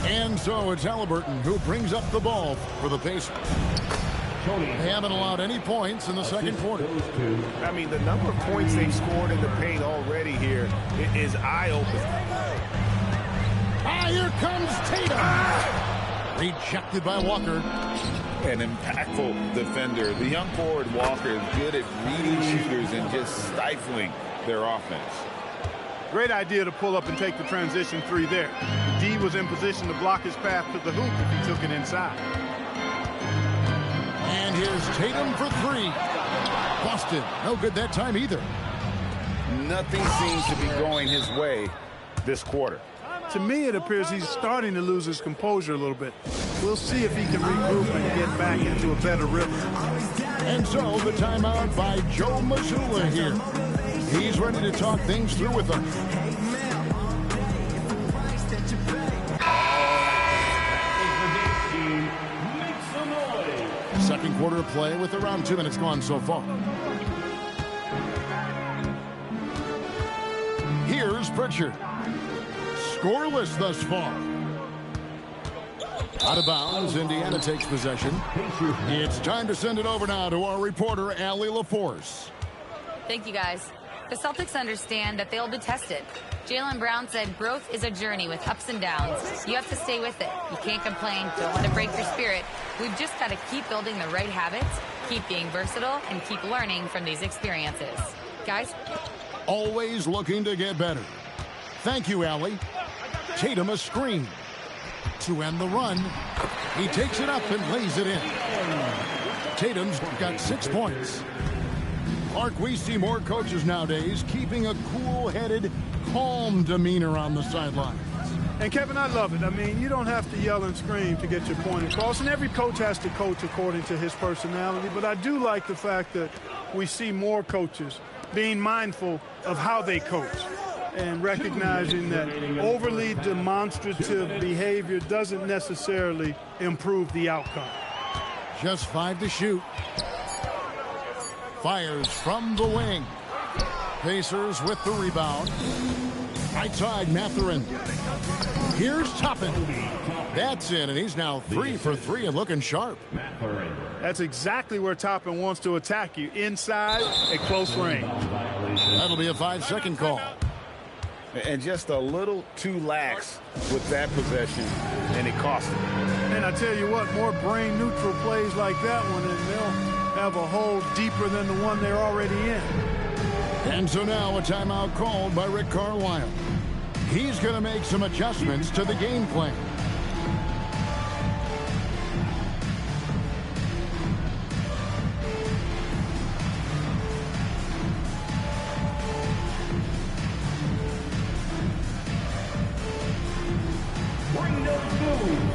And so it's Halliburton who brings up the ball for the Pacers. They haven't allowed any points in the second quarter. I mean, the number of points they've scored in the paint already here is eye-opening. Ah, here comes Tatum. Rejected by Walker. An impactful defender. The young forward Walker is good at reading shooters and just stifling their offense. Great idea to pull up and take the transition 3 there. D was in position to block his path to the hoop if he took it inside. And here's Tatum for 3. Boston, no good that time either. Nothing seems to be going his way this quarter. To me, it appears he's starting to lose his composure a little bit. We'll see if he can regroup and get back into a better rhythm. And so the timeout by Joe Mazzulla here. He's ready to talk things through with them. Second quarter of play with around 2 minutes gone so far. Here's Pritchard. Scoreless thus far. Out of bounds, Indiana takes possession. It's time to send it over now to our reporter, Allie LaForce. Thank you, guys. The Celtics understand that they'll be tested. Jaylen Brown said growth is a journey with ups and downs. You have to stay with it. You can't complain. Don't want to break your spirit. We've just got to keep building the right habits, keep being versatile, and keep learning from these experiences. Guys? Always looking to get better. Thank you, Allie. Tatum a screen. To end the run, he takes it up and lays it in. Tatum's got 6 points. Mark, we see more coaches nowadays keeping a cool-headed, calm demeanor on the sidelines. And Kevin, I love it. I mean, you don't have to yell and scream to get your point across, and every coach has to coach according to his personality. But I do like the fact that we see more coaches being mindful of how they coach and recognizing that overly demonstrative behavior doesn't necessarily improve the outcome. Just 5 to shoot. Fires from the wing. Pacers with the rebound. Right side, Mathurin. Here's Toppin. That's in, and he's now 3 for 3 and looking sharp. That's exactly where Toppin wants to attack you, inside at close range. That'll be a 5-second call. And just a little too lax with that possession, and it cost him. And I tell you what, more brain-neutral plays like that one, and they'll have a hole deeper than the one they're already in. And so now a timeout called by Rick Carlisle. He's going to make some adjustments to the game plan. Bring those moves.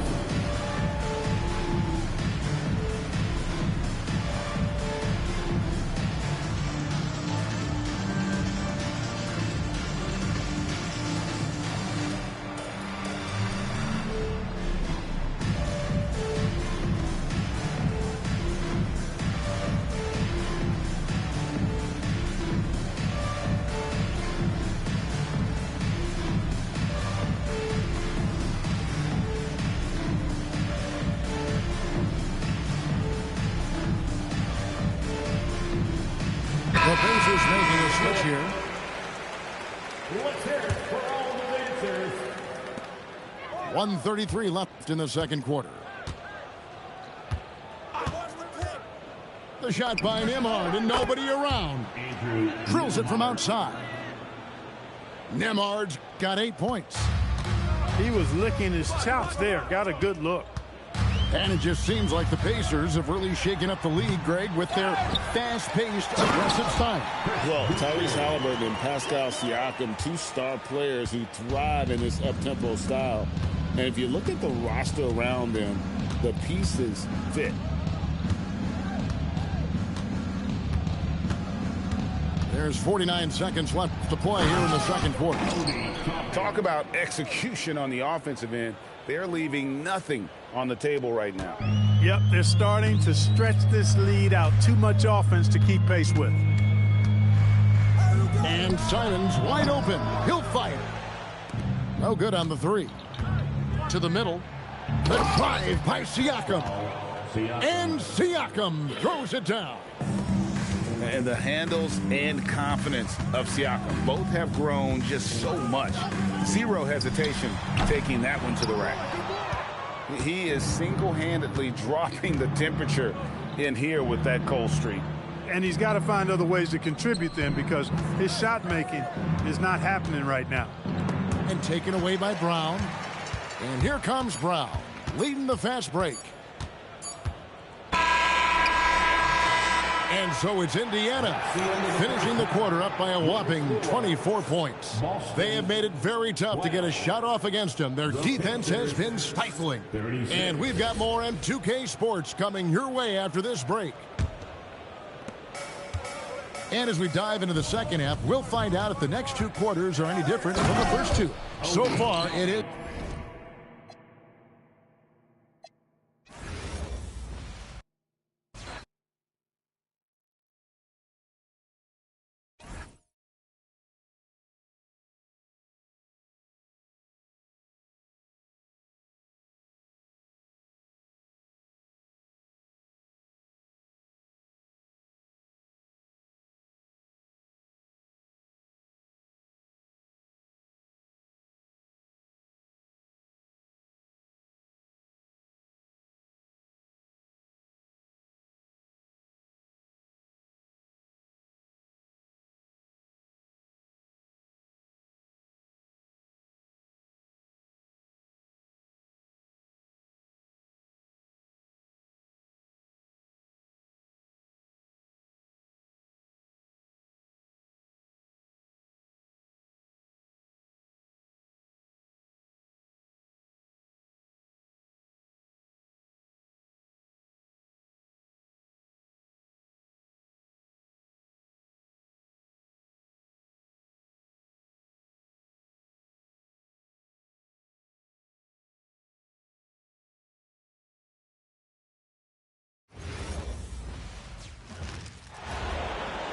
The Pacers making a switch here. Let's hear it for all the Pacers. 1:33 left in the second quarter. The shot by Nembhard and nobody around. Drills it from outside. Nembhard's got 8 points. He was licking his chops there. Got a good look. And it just seems like the Pacers have really shaken up the league, Greg, with their fast-paced, aggressive style. Well, Tyrese Haliburton and Pascal Siakam, 2 star players who thrive in this up-tempo style. And if you look at the roster around them, the pieces fit. There's 49 seconds left to play here in the second quarter. Talk about execution on the offensive end. They're leaving nothing on the table right now. Yep, they're starting to stretch this lead out. Too much offense to keep pace with. And Simons wide open. He'll fire. No good on the 3. To the middle. The drive by Siakam. And Siakam throws it down. And the handles and confidence of Siakam both have grown just so much. Zero hesitation taking that one to the rack. He is single-handedly dropping the temperature in here with that cold streak. And he's got to find other ways to contribute then, because his shot making is not happening right now. And taken away by Brown. And here comes Brown, leading the fast break. And so it's Indiana, finishing the quarter up by a whopping 24 points. They have made it very tough to get a shot off against them. Their defense has been stifling. And we've got more M2K Sports coming your way after this break. And as we dive into the second half, we'll find out if the next 2 quarters are any different from the first 2. So far, it is.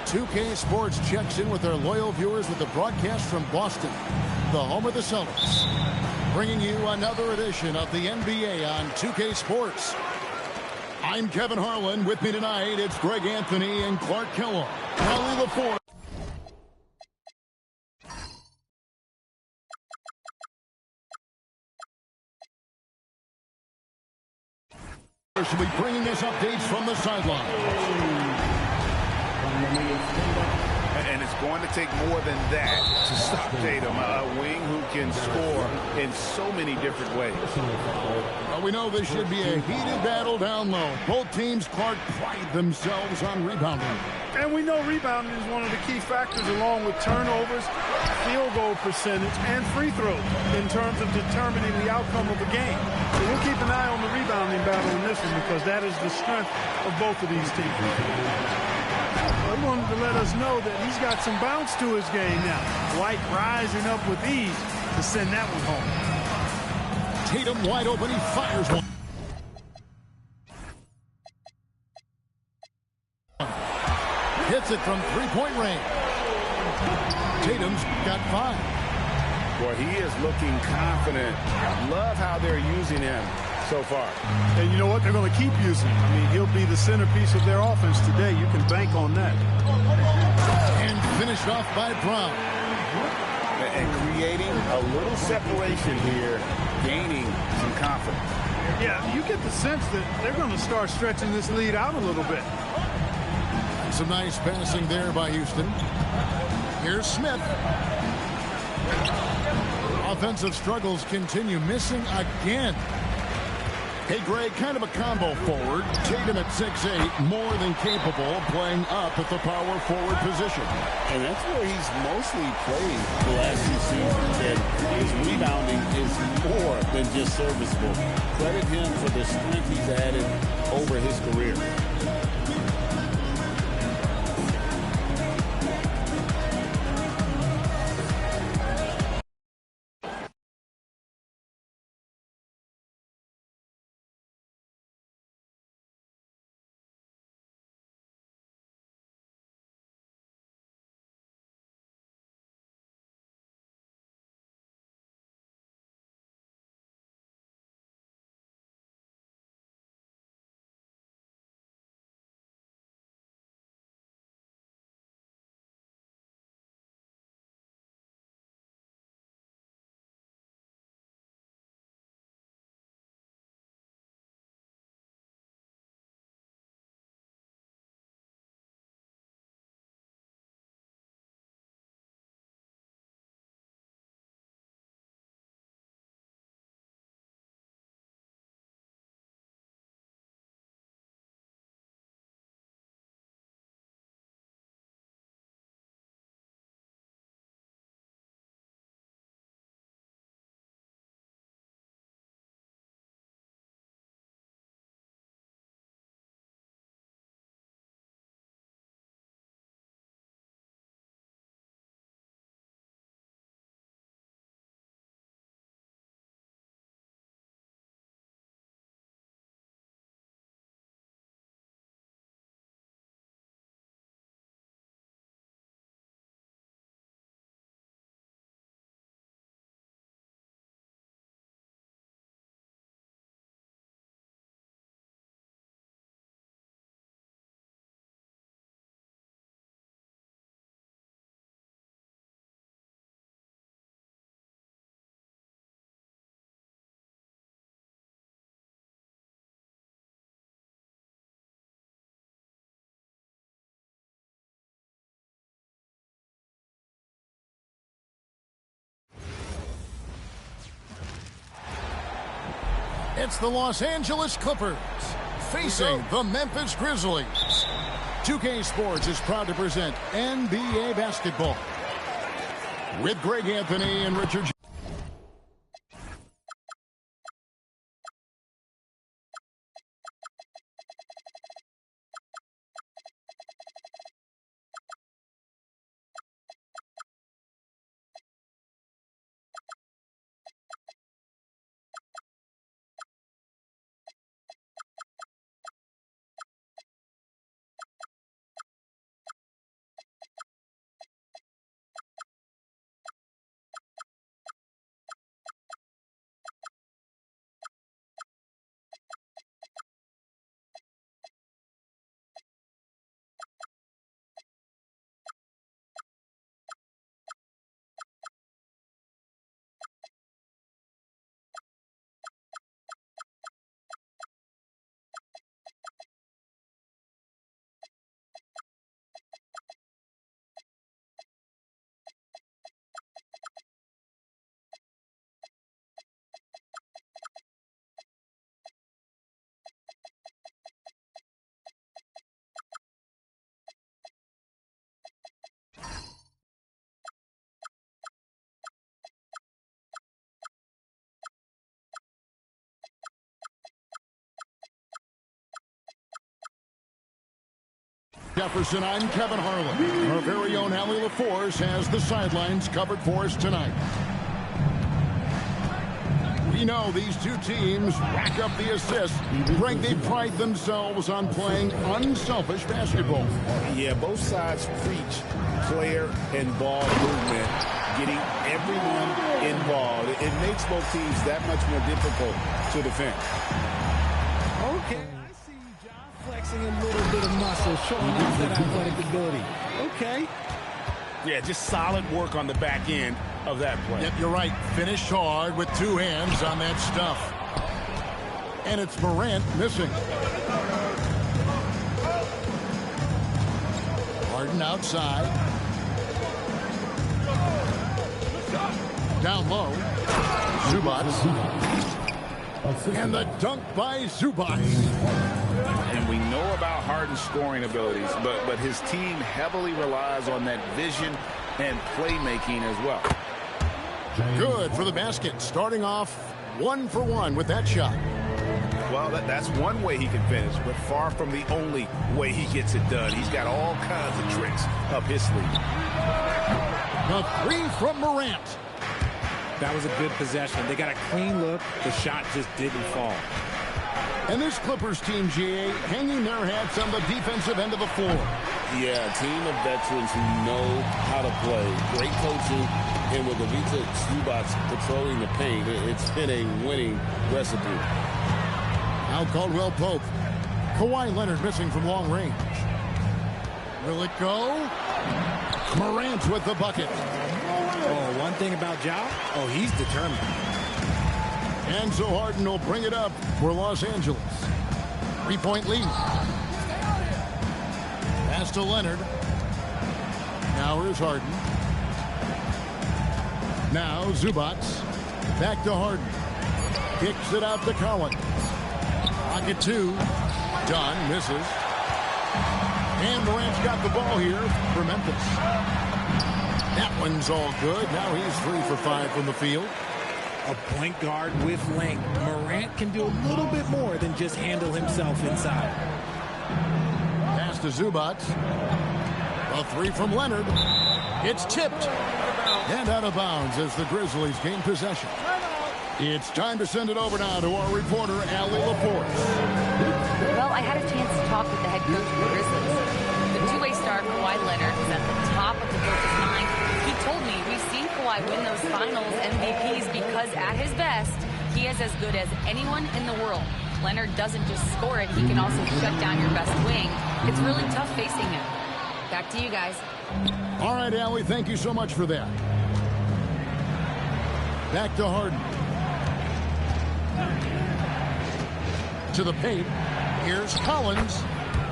2K Sports checks in with their loyal viewers with the broadcast from Boston, the home of the Celtics. Bringing you another edition of the NBA on 2K Sports. I'm Kevin Harlan. With me tonight, it's Greg Anthony and Clark Kellogg. Kelly LaForce. Will be bringing us updates from the sideline. And it's going to take more than that to stop Tatum, a wing who can score in so many different ways. Well, we know this should be a heated battle down low. Both teams, Clark, pride themselves on rebounding. And we know rebounding is one of the key factors along with turnovers, field goal percentage, and free throws in terms of determining the outcome of a game. So we'll keep an eye on the rebounding battle in this one because that is the strength of both of these teams. I wanted to let us know that he's got some bounce to his game now. White rising up with ease to send that one home. Tatum wide open. He fires one. Hits it from three-point range. Tatum's got 5. Boy, he is looking confident. Love how they're using him so far. And you know what? They're going to keep using him. I mean, he'll be the centerpiece of their offense today. You can bank on that. And finished off by Brown. And creating a little separation here, gaining some confidence. Yeah, you get the sense that they're going to start stretching this lead out a little bit. Some nice passing there by Houston. Here's Smith. Offensive struggles continue. Missing again. Hey, Greg, kind of a combo forward. Tatum at 6'8", more than capable of playing up at the power forward position. And that's where he's mostly played the last 2 seasons. And his rebounding is more than just serviceable. Credit him for the strength he's added over his career. It's the Los Angeles Clippers facing the Memphis Grizzlies. 2K Sports is proud to present NBA basketball with Greg Anthony and Richard Jefferson, I'm Kevin Harlan. Our very own Allie LaForce has the sidelines covered for us tonight. We know these two teams rack up the assists. Greg, they pride themselves on playing unselfish basketball. Yeah, both sides preach player and ball movement, getting everyone involved. It makes both teams that much more difficult to defend. Okay, I see Ja flexing a little bit of muscle, showing off that athletic ability. Okay. Yeah, just solid work on the back end of that play. Yep, you're right. Finished hard with two hands on that stuff. And it's Morant missing. Harden outside. Down low. Zubac. And the dunk by Zubac. And we know about Harden's scoring abilities, but his team heavily relies on that vision and playmaking as well. Good for the basket. Starting off 1 for 1 with that shot. Well, that's one way he can finish, but far from the only way he gets it done. He's got all kinds of tricks up his sleeve. The three from Morant. That was a good possession. They got a clean look. The shot just didn't fall. And this Clippers team, GA, hanging their hats on the defensive end of the floor. Yeah, a team of veterans who know how to play. Great coaching, and with Ivica Zubac patrolling the paint, it's been a winning recipe. Now Caldwell Pope. Kawhi Leonard missing from long range. Will it go? Morant with the bucket. Oh, one thing about Ja, oh, he's determined. And so Harden will bring it up for Los Angeles. 3-point lead. Pass to Leonard. Now here's Harden. Now Zubac. Back to Harden. Kicks it out to Collins. Pocket 2. Dunn misses. And Morant's got the ball here for Memphis. That one's all good. Now he's 3 for 5 from the field. A point guard with length. Morant can do a little bit more than just handle himself inside. Pass to Zubac. A 3 from Leonard. It's tipped. And out of bounds as the Grizzlies gain possession. It's time to send it over now to our reporter, Allie LaForce. Well, I had a chance to talk with the head coach of the Grizzlies. The two-way star, Kawhi Leonard, is at the top of the coach's mind. He told me we've seen Kawhi win those finals MVPs because at his best, he is as good as anyone in the world. Leonard doesn't just score it, he can also shut down your best wing. It's really tough facing him. Back to you guys. All right, Allie, thank you so much for that. Back to Harden. To the paint. Here's Collins.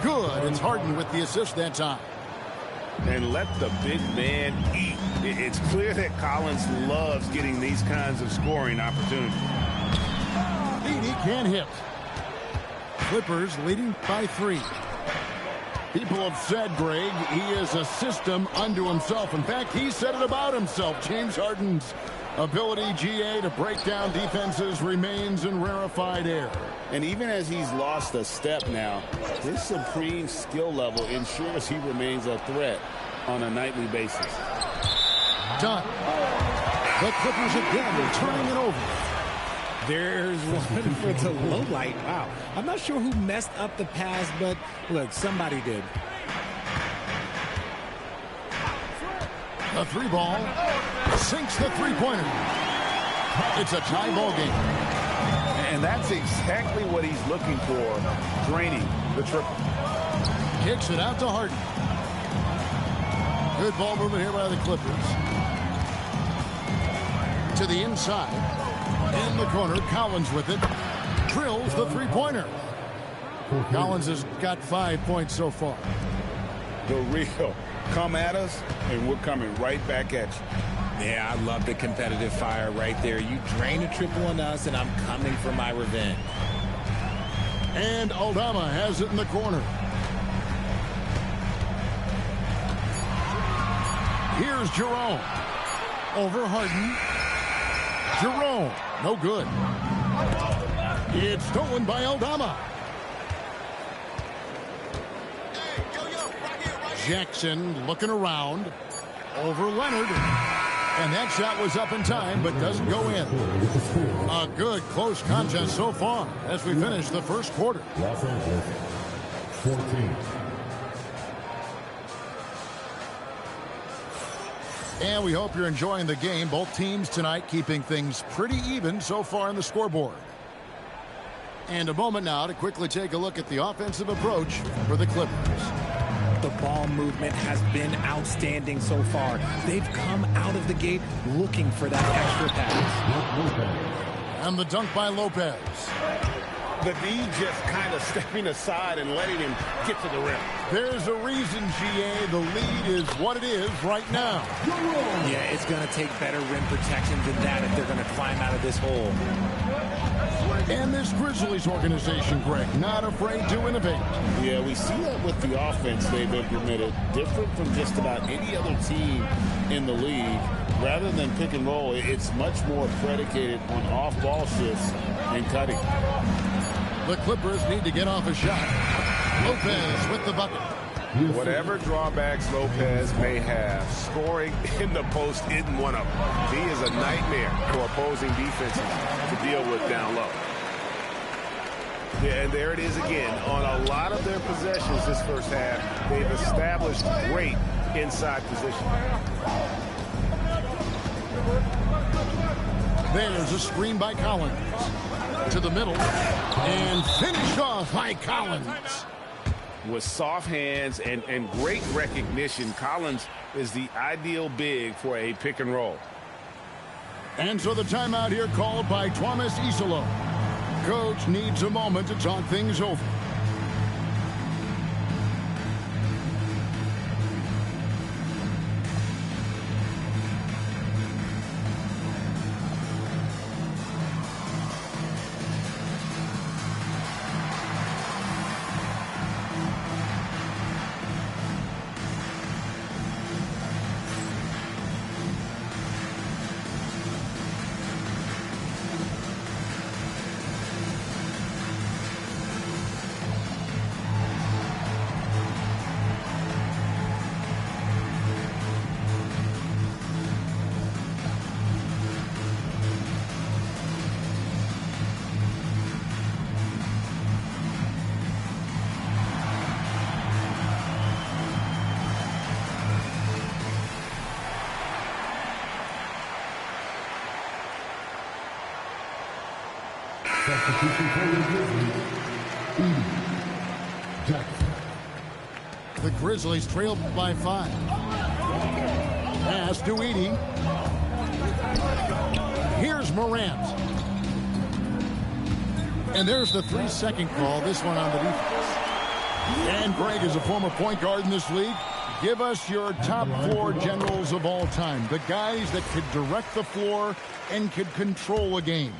Good. It's Harden with the assist that time. And let the big man eat. It's clear that Collins loves getting these kinds of scoring opportunities. He can't hit. Clippers leading by 3. People have said, Greg, he is a system unto himself. In fact, he said it about himself. James Harden's ability, GA, to break down defenses remains in rarefied air. And even as he's lost a step now, his supreme skill level ensures he remains a threat on a nightly basis. Done. The Clippers again turning it over. There's one for the low light. Wow. I'm not sure who messed up the pass, but look, somebody did. The 3 ball sinks the 3-pointer. It's a tie ball game. And that's exactly what he's looking for, draining the triple. Kicks it out to Harden. Good ball movement here by the Clippers. To the inside. In the corner, Collins with it. Drills the 3-pointer. Collins has got 5 points so far. The real. Come at us, and we're coming right back at you. Yeah, I love the competitive fire right there. You drain a triple on us, and I'm coming for my revenge. And Aldama has it in the corner. Here's Jerome. Over Harden. Jerome. No good. It's stolen by Aldama. Jackson looking around. Over Leonard. And that shot was up in time, but doesn't go in. A good close contest so far as we finish the first quarter. Los Angeles, 14. And we hope you're enjoying the game. Both teams tonight keeping things pretty even so far on the scoreboard. And a moment now to quickly take a look at the offensive approach for the Clippers. The ball movement has been outstanding so far. They've come out of the gate looking for that extra pass. And the dunk by Lopez. The D just kind of stepping aside and letting him get to the rim. There's a reason, GA, the lead is what it is right now. Yeah, it's going to take better rim protection than that if they're going to climb out of this hole. And this Grizzlies organization, Greg, not afraid to innovate. Yeah, we see that with the offense they've implemented, different from just about any other team in the league. Rather than pick and roll, it's much more predicated on off-ball shifts and cutting. The Clippers need to get off a shot. Lopez with the bucket. Whatever drawbacks Lopez may have, scoring in the post isn't one of them. He is a nightmare for opposing defenses to deal with down low. Yeah, and there it is again. On a lot of their possessions this first half, they've established great inside position. There's a screen by Collins. To the middle. And finished off by Collins. With soft hands and great recognition, Collins is the ideal big for a pick and roll. And so the timeout here called by Thomas Isolo. Coach needs a moment to talk things over. Substitution for the Grizzlies, Edey Jackson. The Grizzlies trailed by 5. Pass to Edey. Here's Morant. And there's the 3-second call, this one on the defense. And Greg is a former point guard in this league. Give us your top 4 generals of all time. The guys that could direct the floor and could control a game.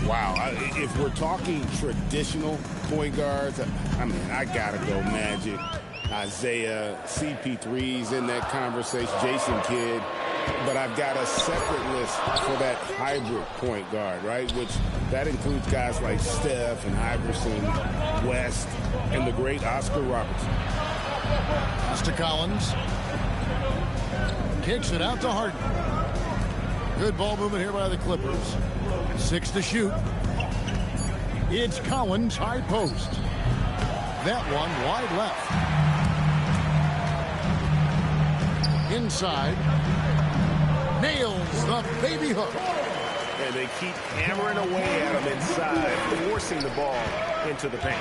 Wow, if we're talking traditional point guards, I mean, I got to go Magic, Isaiah, CP3's in that conversation, Jason Kidd. But I've got a separate list for that hybrid point guard, right? Which that includes guys like Steph and Iverson, West, and the great Oscar Robertson. Pass to Collins. Kicks it out to Harden. Good ball movement here by the Clippers. 6 to shoot. It's Collins, high post. That one wide left. Inside. Nails the baby hook. And they keep hammering away at him inside, forcing the ball into the paint.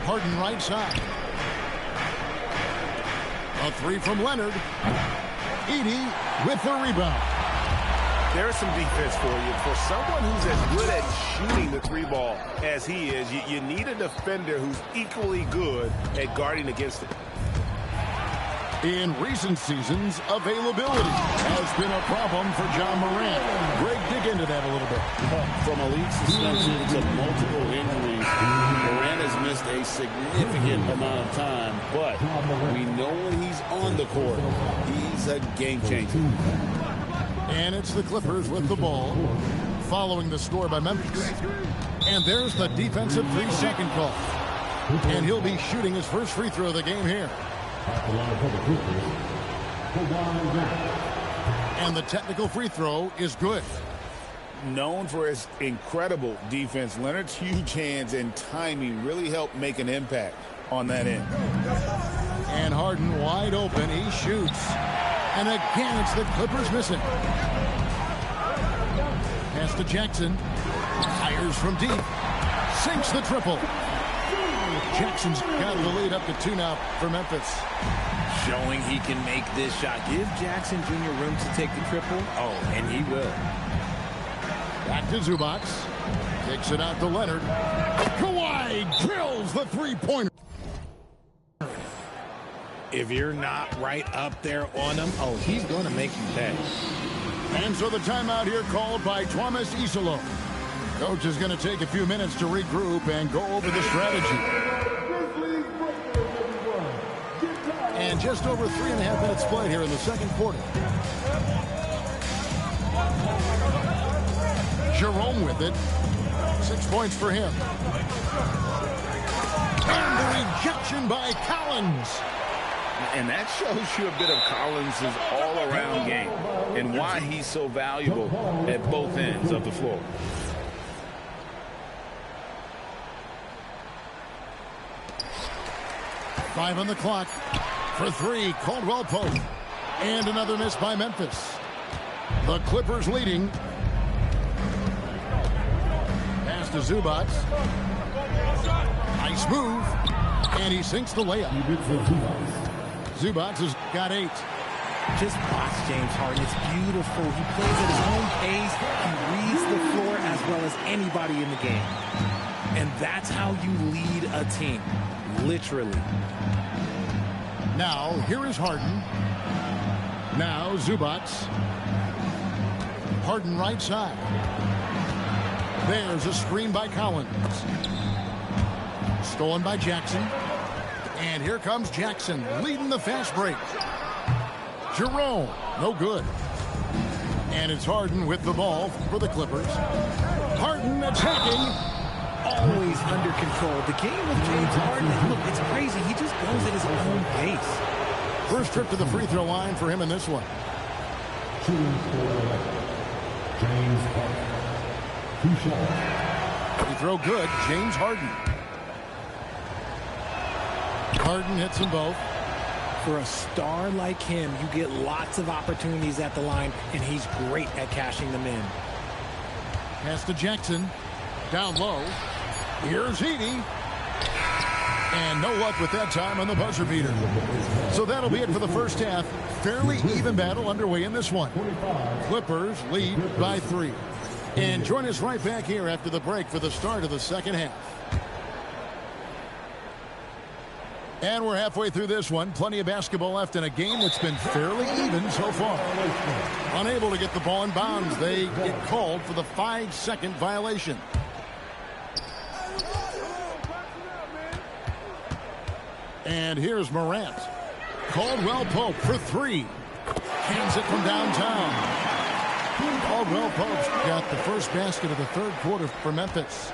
Harden right side. A 3 from Leonard. Edey with the rebound. There's some defense for you. For someone who's as good at shooting the 3 ball as he is, you need a defender who's equally good at guarding against it. In recent seasons, availability has been a problem for John Morant. Greg, dig into that a little bit. From a league suspension to multiple injuries, Morant has missed a significant amount of time, but we know when he's on the court, he's a game changer. And it's the Clippers with the ball, following the score by Memphis. And there's the defensive 3-second call. And he'll be shooting his first free throw of the game here. And the technical free throw is good. Known for his incredible defense, Leonard's huge hands and timing really helped make an impact on that end. And Harden wide open. He shoots. And again, it's the Clippers missing. Pass to Jackson. Fires from deep. Sinks the triple. Jackson's got the lead up to 2 now for Memphis. Showing he can make this shot. Give Jackson Jr. room to take the triple. Oh, and he will. Back to Zubac. Takes it out to Leonard. Kawhi drills the three-pointer. If you're not right up there on him, oh, he's going to make you pay. And so the timeout here called by Thomas Isolo. Coach is going to take a few minutes to regroup and go over the strategy. And just over 3.5 minutes played here in the second quarter. Jerome with it. 6 points for him. And the rejection by Collins. And that shows you a bit of Collins' all-around game and why he's so valuable at both ends of the floor. Five on the clock. For 3, Caldwell Pope. And another miss by Memphis. The Clippers leading. Pass to Zubac. Nice move. And he sinks the layup. Zubac has got 8. Just watch James Harden. It's beautiful. He plays at his own pace. He reads the floor as well as anybody in the game. And that's how you lead a team. Literally. Now, here is Harden. Now, Zubac. Harden right side. There's a screen by Collins. Stolen by Jackson. And here comes Jackson, leading the fast break. Jerome, no good. And it's Harden with the ball for the Clippers. Harden attacking. Always under control. The game with James Harden, look, it's crazy. He just goes at his own pace. First trip to the free throw line for him in this one. James Harden. 2 shots. Free throw good, James Harden. Harden hits them both. For a star like him, you get lots of opportunities at the line, and he's great at cashing them in. Pass to Jackson. Down low. Here's Heaney. And no luck with that time on the buzzer beater. So that'll be it for the first half. Fairly even battle underway in this one. Clippers lead by 3. And join us right back here after the break for the start of the second half. And we're halfway through this one. Plenty of basketball left in a game that's been fairly even so far. Unable to get the ball in bounds. They get called for the 5-second violation. And here's Morant. Caldwell Pope for 3. Hands it from downtown. Caldwell Pope's got the first basket of the third quarter for Memphis.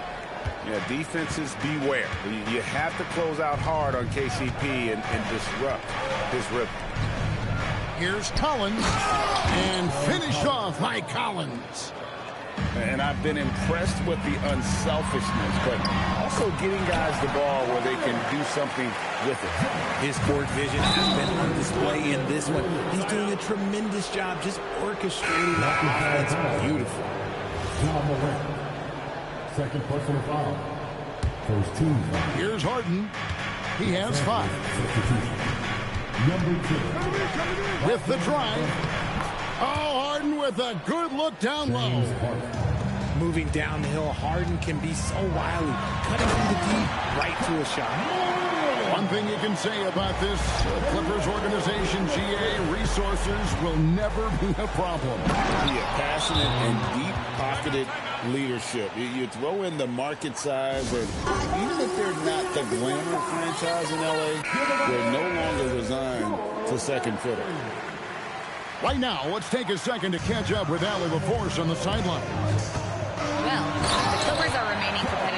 Yeah, defenses beware. You have to close out hard on KCP and disrupt his rhythm. Here's Collins. And finished off by Collins. And I've been impressed with the unselfishness, but also getting guys the ball where they can do something with it. His court vision has been on display in this one. He's doing a tremendous job just orchestrating that offense. Beautiful. John Morant. Second personal foul. First team. Here's Harden. He has 5. Number 2. With the drive. Oh, Harden with a good look down low. Moving downhill, Harden can be so wily. Cutting through the deep, right to a shot. One thing you can say about this Clippers organization, GA, resources will never be a problem. Yeah, passionate and deep-pocketed leadership. You throw in the market size, and even if they're not the glamour franchise in L.A., they're no longer resigned to second fiddle. Right now, let's take a second to catch up with Allie LaForce on the sideline. Well, the Clippers are remaining competitive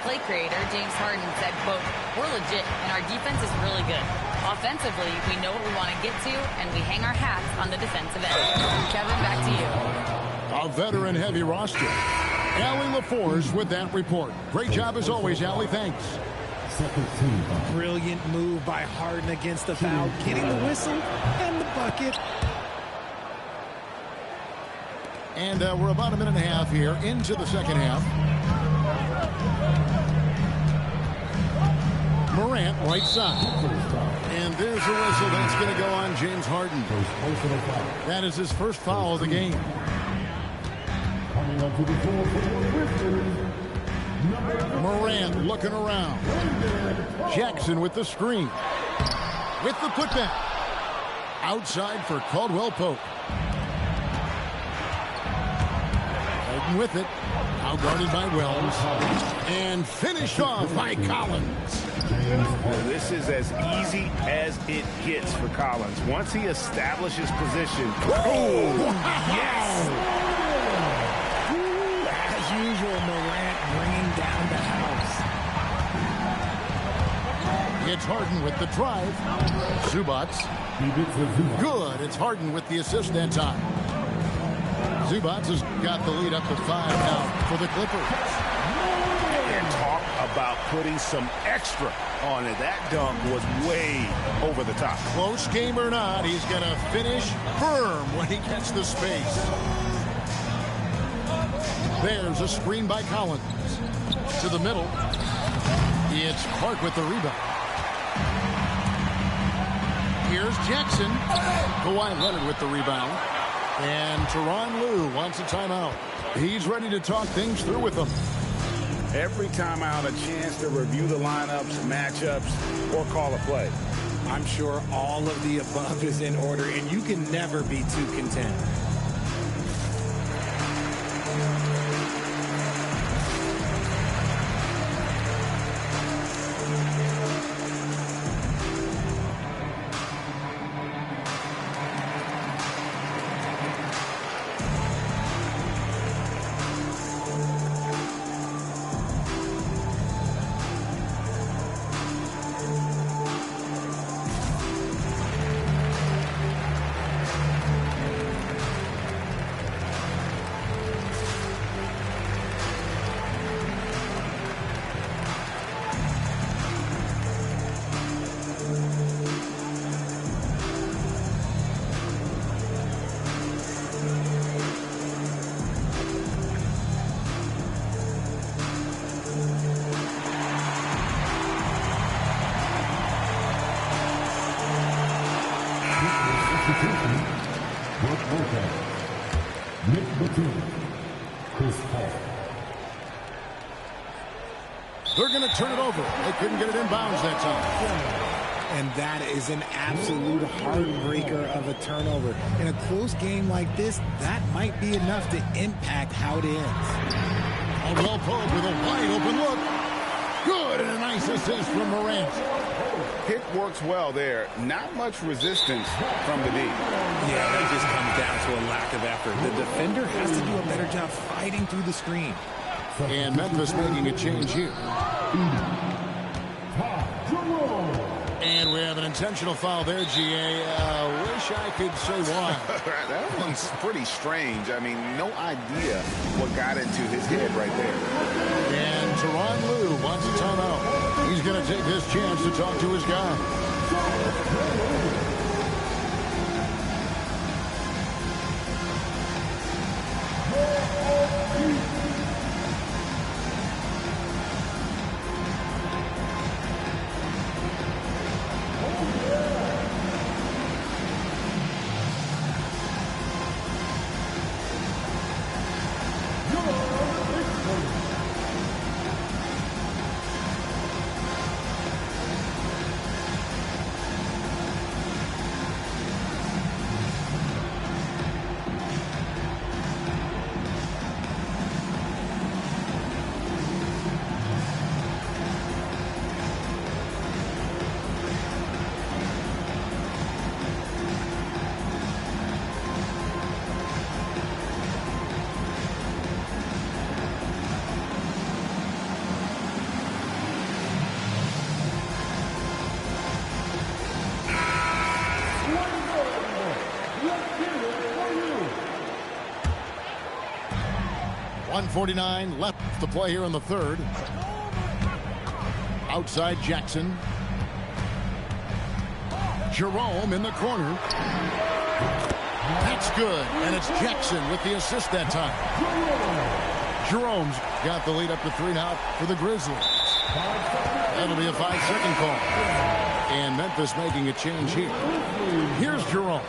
play creator, James Harden, said, quote, "We're legit, and our defense is really good. Offensively, we know what we want to get to, and we hang our hats on the defensive end." Kevin, back to you. A veteran-heavy roster. Allie LaForce with that report. Great job as always, Allie. Thanks. Brilliant move by Harden against the foul, getting the whistle and the bucket. And we're about a minute and a half here into the second half. Morant, right side. And there's the whistle. That's going to go on James Harden. That is his first foul of the game. Morant looking around. Jackson with the screen. With the putback. Outside for Caldwell Pope. Harden with it. Now guarded by Wells. And finished off by Collins. Well, this is as easy as it gets for Collins. Once he establishes position. Oh, yes! As usual, Morant bringing down the house. It's Harden with the drive. Zubac. Good. It's Harden with the assist that time. Zubac has got the lead up to 5 now for the Clippers. And talk about putting some extra on it. That dunk was way over the top. Close game or not, he's going to finish firm when he gets the space. There's a screen by Collins. To the middle. It's Clark with the rebound. Here's Jackson. Kawhi Leonard with the rebound. And Tyronn Lue wants a timeout. He's ready to talk things through with them. Every timeout, a chance to review the lineups, matchups, or call a play. I'm sure all of the above is in order, and you can never be too content. They're going to turn it over. They couldn't get it inbounds that time. And that is an absolute heartbreaker of a turnover. In a close game like this, that might be enough to impact how it ends. Caldwell Pope with a wide open look. Good, and a nice assist from Morant. Pick works well there. Not much resistance from the D. Yeah, that just comes down to a lack of effort. The defender has to do a better job fighting through the screen. And Memphis making a change here. And we have an intentional foul there, GA. Wish I could say why. That one's pretty strange. I mean, no idea what got into his head right there. And Tyronn Lue wants a timeout. He's going to take this chance to talk to his guy. 1:49 left to play here in the third. Outside Jackson. Jerome in the corner. That's good, and it's Jackson with the assist that time. Jerome's got the lead up to 3 now for the Grizzlies. That'll be a 5-second call. And Memphis making a change here. Here's Jerome.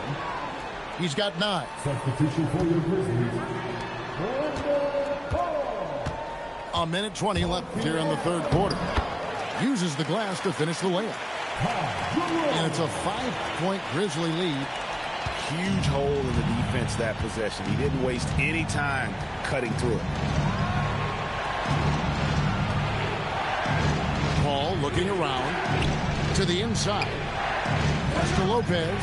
He's got 9. Substitution for your Grizzlies. 1:20 left here in the third quarter. Uses the glass to finish the layup. And it's a 5-point Grizzly lead. Huge hole in the defense that possession. He didn't waste any time cutting through it. Paul looking around to the inside. Pass to Lopez.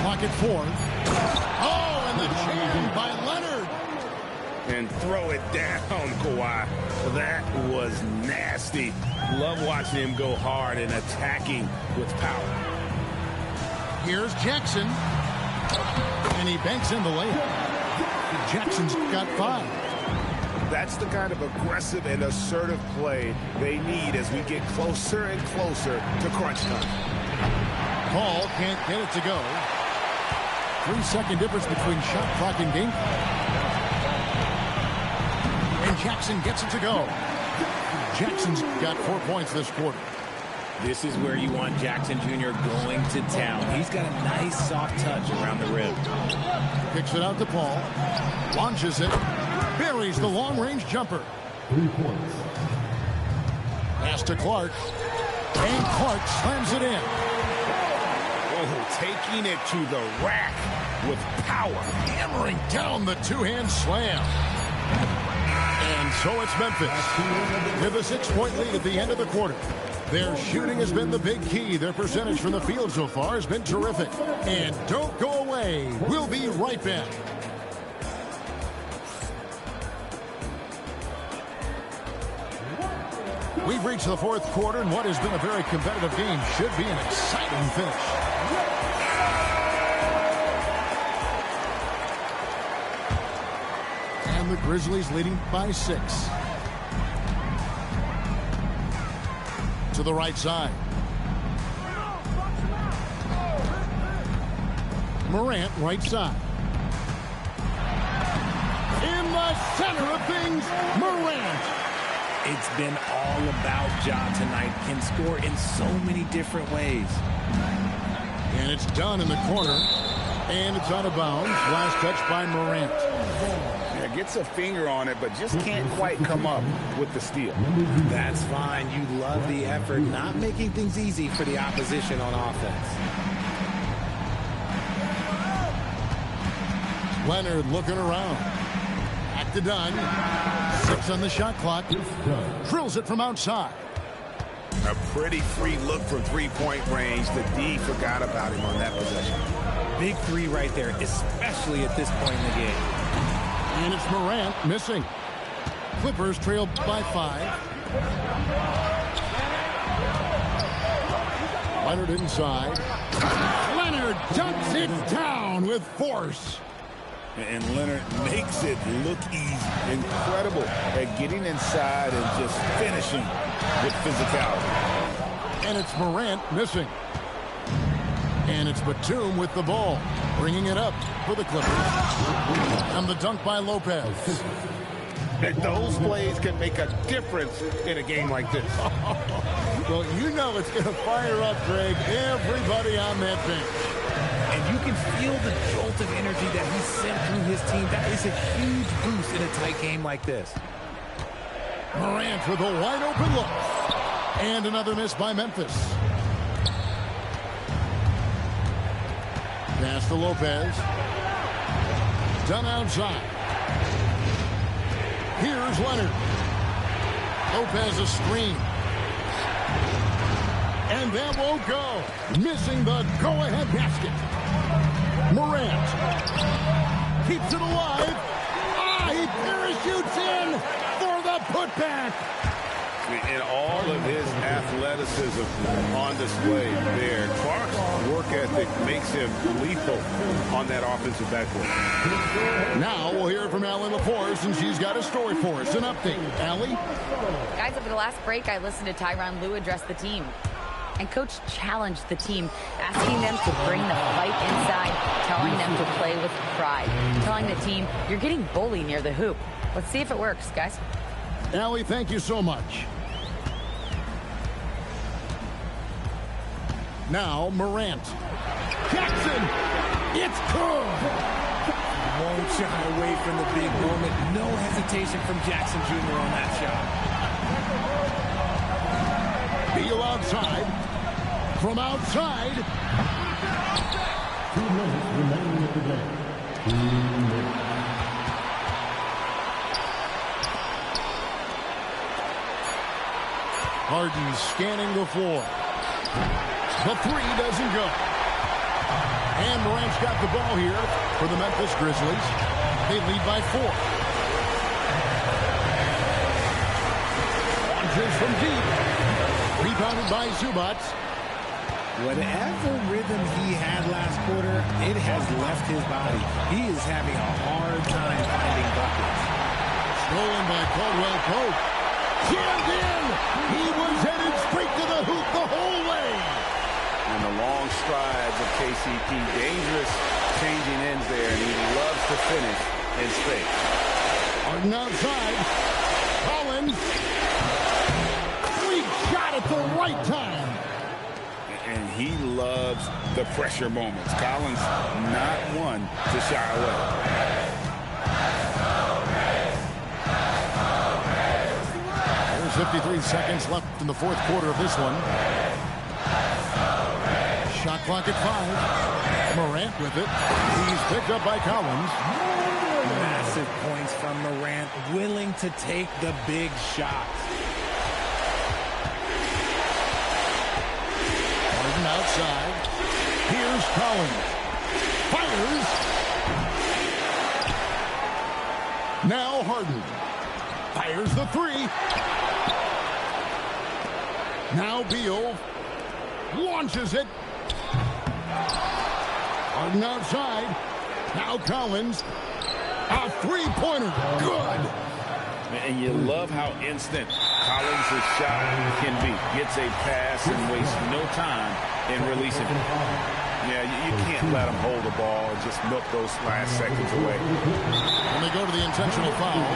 Clock at 4. Oh, and the jam by Leonard. And throw it down, Kawhi. That was nasty. Love watching him go hard and attacking with power. Here's Jackson. And he banks in the layup. Jackson's got 5. That's the kind of aggressive and assertive play they need as we get closer and closer to crunch time. Paul can't get it to go. 3-second difference between shot clock and game clock. And Jackson gets it to go. Jackson's got 4 points this quarter. This is where you want Jackson Jr. going to town. He's got a nice soft touch around the rim. Kicks it out to Paul. Launches it. Buries the long-range jumper. 3 points. Pass to Clark. And Clark slams it in. Oh, taking it to the rack with power. Hammering down the two-hand slam. And so it's Memphis with a 6-point lead at the end of the quarter. Their shooting has been the big key. Their percentage from the field so far has been terrific. And don't go away. We'll be right back. We've reached the fourth quarter, and what has been a very competitive game should be an exciting finish. And the Grizzlies leading by 6. To the right side. Morant, right side. In the center of things, Morant. It's been all about Ja tonight. Can score in so many different ways. And it's done in the corner. And it's out of bounds. Last touch by Morant. Yeah, gets a finger on it, but just can't quite come up with the steal. That's fine. You love the effort, not making things easy for the opposition on offense. Leonard looking around. Back to Dunn. 6 on the shot clock. Drills it from outside. A pretty free look from three-point range. The D forgot about him on that possession. Big 3 right there, especially at this point in the game. And it's Morant missing. Clippers trail by 5. Leonard inside. Leonard dumps it down with force. And Leonard makes it look easy. Incredible at getting inside and just finishing with physicality. And it's Morant missing. And it's Batum with the ball, bringing it up for the Clippers. And the dunk by Lopez. And those plays can make a difference in a game like this. Well, you know it's going to fire up, Greg, everybody on that bench. And you can feel the jolt of energy that he sent through his team. That is a huge boost in a tight game like this. Morant with a wide open look. And another miss by Memphis. Pass to Lopez. Done outside. Here's Leonard. Lopez a screen. And that won't go. Missing the go-ahead basket. Morant keeps it alive. He parachutes in for the putback. And all of his athleticism on display there. Clark's work ethic makes him lethal on that offensive backboard. Now we'll hear from Allie Laforce, and she's got a story for us. An update. Allie? Guys, over the last break, I listened to Tyronn Lue address the team. And Coach challenged the team, asking them to bring the fight inside, telling them to play with pride, telling the team, you're getting bullied near the hoop. Let's see if it works, guys. Allie, thank you so much. Now, Morant. Jackson! It's good! Won't shy away from the big moment. No hesitation from Jackson Jr. on that shot. Beal outside. From outside. 2 minutes remaining in the game. 2 minutes. Harden scanning the floor. The three doesn't go. And Morant's got the ball here for the Memphis Grizzlies. They lead by 4. Launches from deep. Rebounded by Zubac. Whatever rhythm he had last quarter, it has left his body. He is having a hard time finding buckets. Stolen by Caldwell Pope. Jammed in. He was headed straight to the hoop the whole way. And the long strides of KCP. Dangerous changing ends there, and he loves to finish in space. Harden outside. Collins. Weak shot at the right time. And he loves the pressure moments. Collins not one to shy away. There's 53 seconds left in the fourth quarter of this one. Shot clock at 5. Morant with it. He's picked up by Collins. Massive points from Morant, willing to take the big shots. Harden outside. Here's Collins. Fires. Now Harden. Fires the 3. Now Beal. Launches it. Harden outside. Now Collins. A three-pointer. Good. And you love how instant Collins' shot can be. Gets a pass and wastes no time in releasing it. Yeah, you can't let him hold the ball and just milk those last seconds away. And they go to the intentional foul.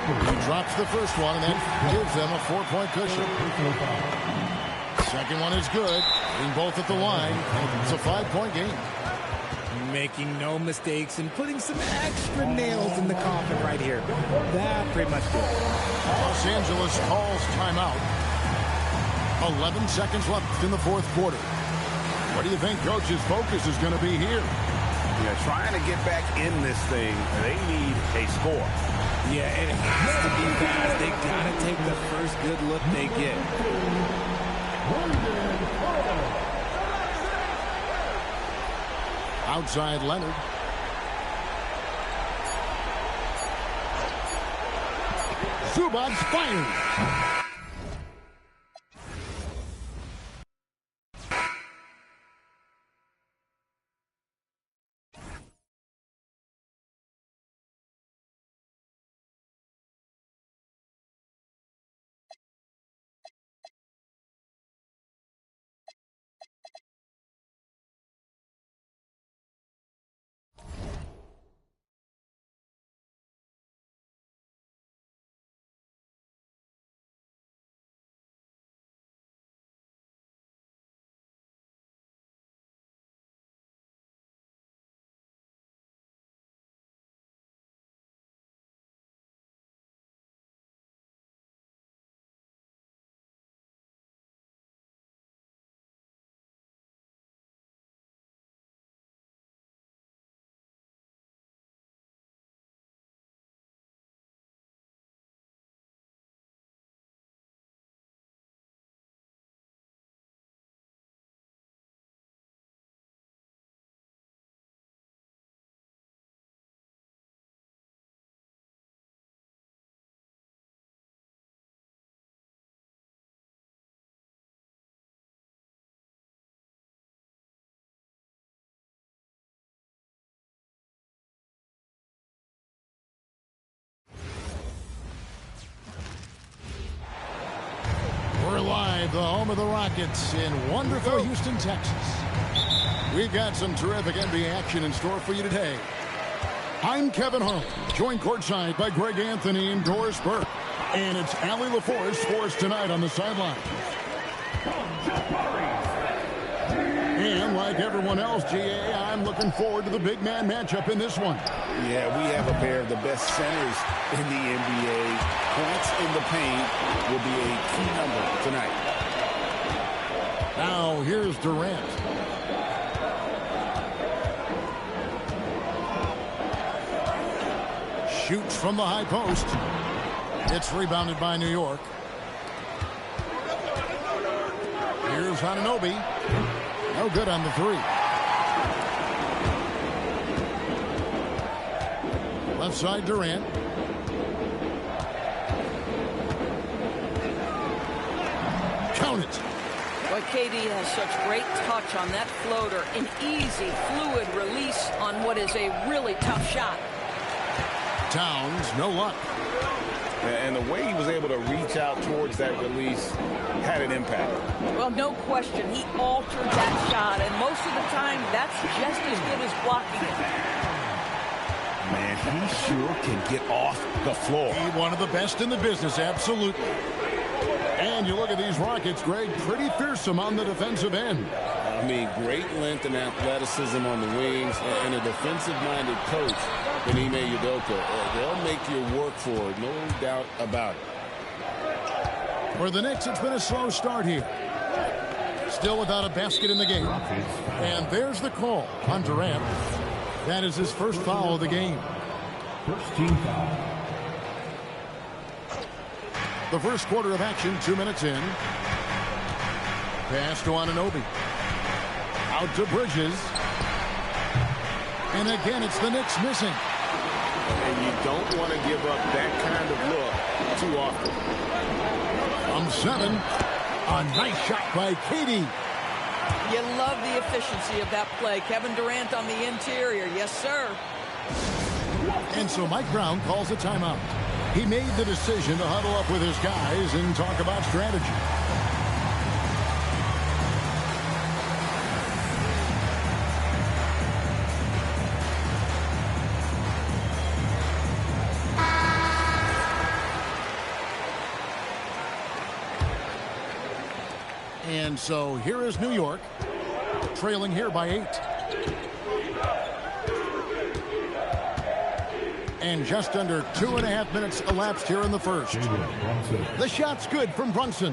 He drops the first one, and that gives them a 4-point cushion. Second one is good. Being both at the line. It's a 5-point game. Making no mistakes and putting some extra nails in the coffin right here. That pretty much did it. Los Angeles calls timeout. 11 seconds left in the fourth quarter. What do you think Coach's focus is going to be here? Yeah, trying to get back in this thing, they need a score. Yeah, it has to be fast. They got to take the first good look they get. Outside Leonard. Zubac fires. the home of the Rockets in wonderful Houston, Texas. We've got some terrific NBA action in store for you today. I'm Kevin Harlan, joined courtside by Greg Anthony and Doris Burke. And it's Allie LaForest for us tonight on the sideline. And like everyone else, GA, I'm looking forward to the big man matchup in this one. Yeah, we have a pair of the best centers in the NBA. Points in the paint will be a key number tonight. Now, here's Durant. Shoots from the high post. It's rebounded by New York. Here's Anunoby. No good on the three. Left side, Durant. Count it. Boy, KD has such great touch on that floater. An easy, fluid release on what is a really tough shot. Towns, no luck. And the way he was able to reach out towards that release had an impact. Well, no question. He altered that shot, and most of the time, that's just as good as blocking it. Man, he sure can get off the floor. He's one of the best in the business, absolutely. And you look at these Rockets, Greg, pretty fearsome on the defensive end. I mean, great length and athleticism on the wings, and a defensive-minded coach, Ime Udoka. They'll make you work for it, no doubt about it. For the Knicks, it's been a slow start here. Still without a basket in the game. And there's the call on Durant. That is his first foul of the game. First team foul. The first quarter of action, 2 minutes in. Pass to Anunoby. Out to Bridges. And again, it's the Knicks missing. And you don't want to give up that kind of look too often. From 7, a nice shot by KD. You love the efficiency of that play. Kevin Durant on the interior. Yes, sir. And so Mike Brown calls a timeout. He made the decision to huddle up with his guys and talk about strategy. And so here is New York, trailing here by 8. And just under 2.5 minutes elapsed here in the first. The shot's good from Brunson.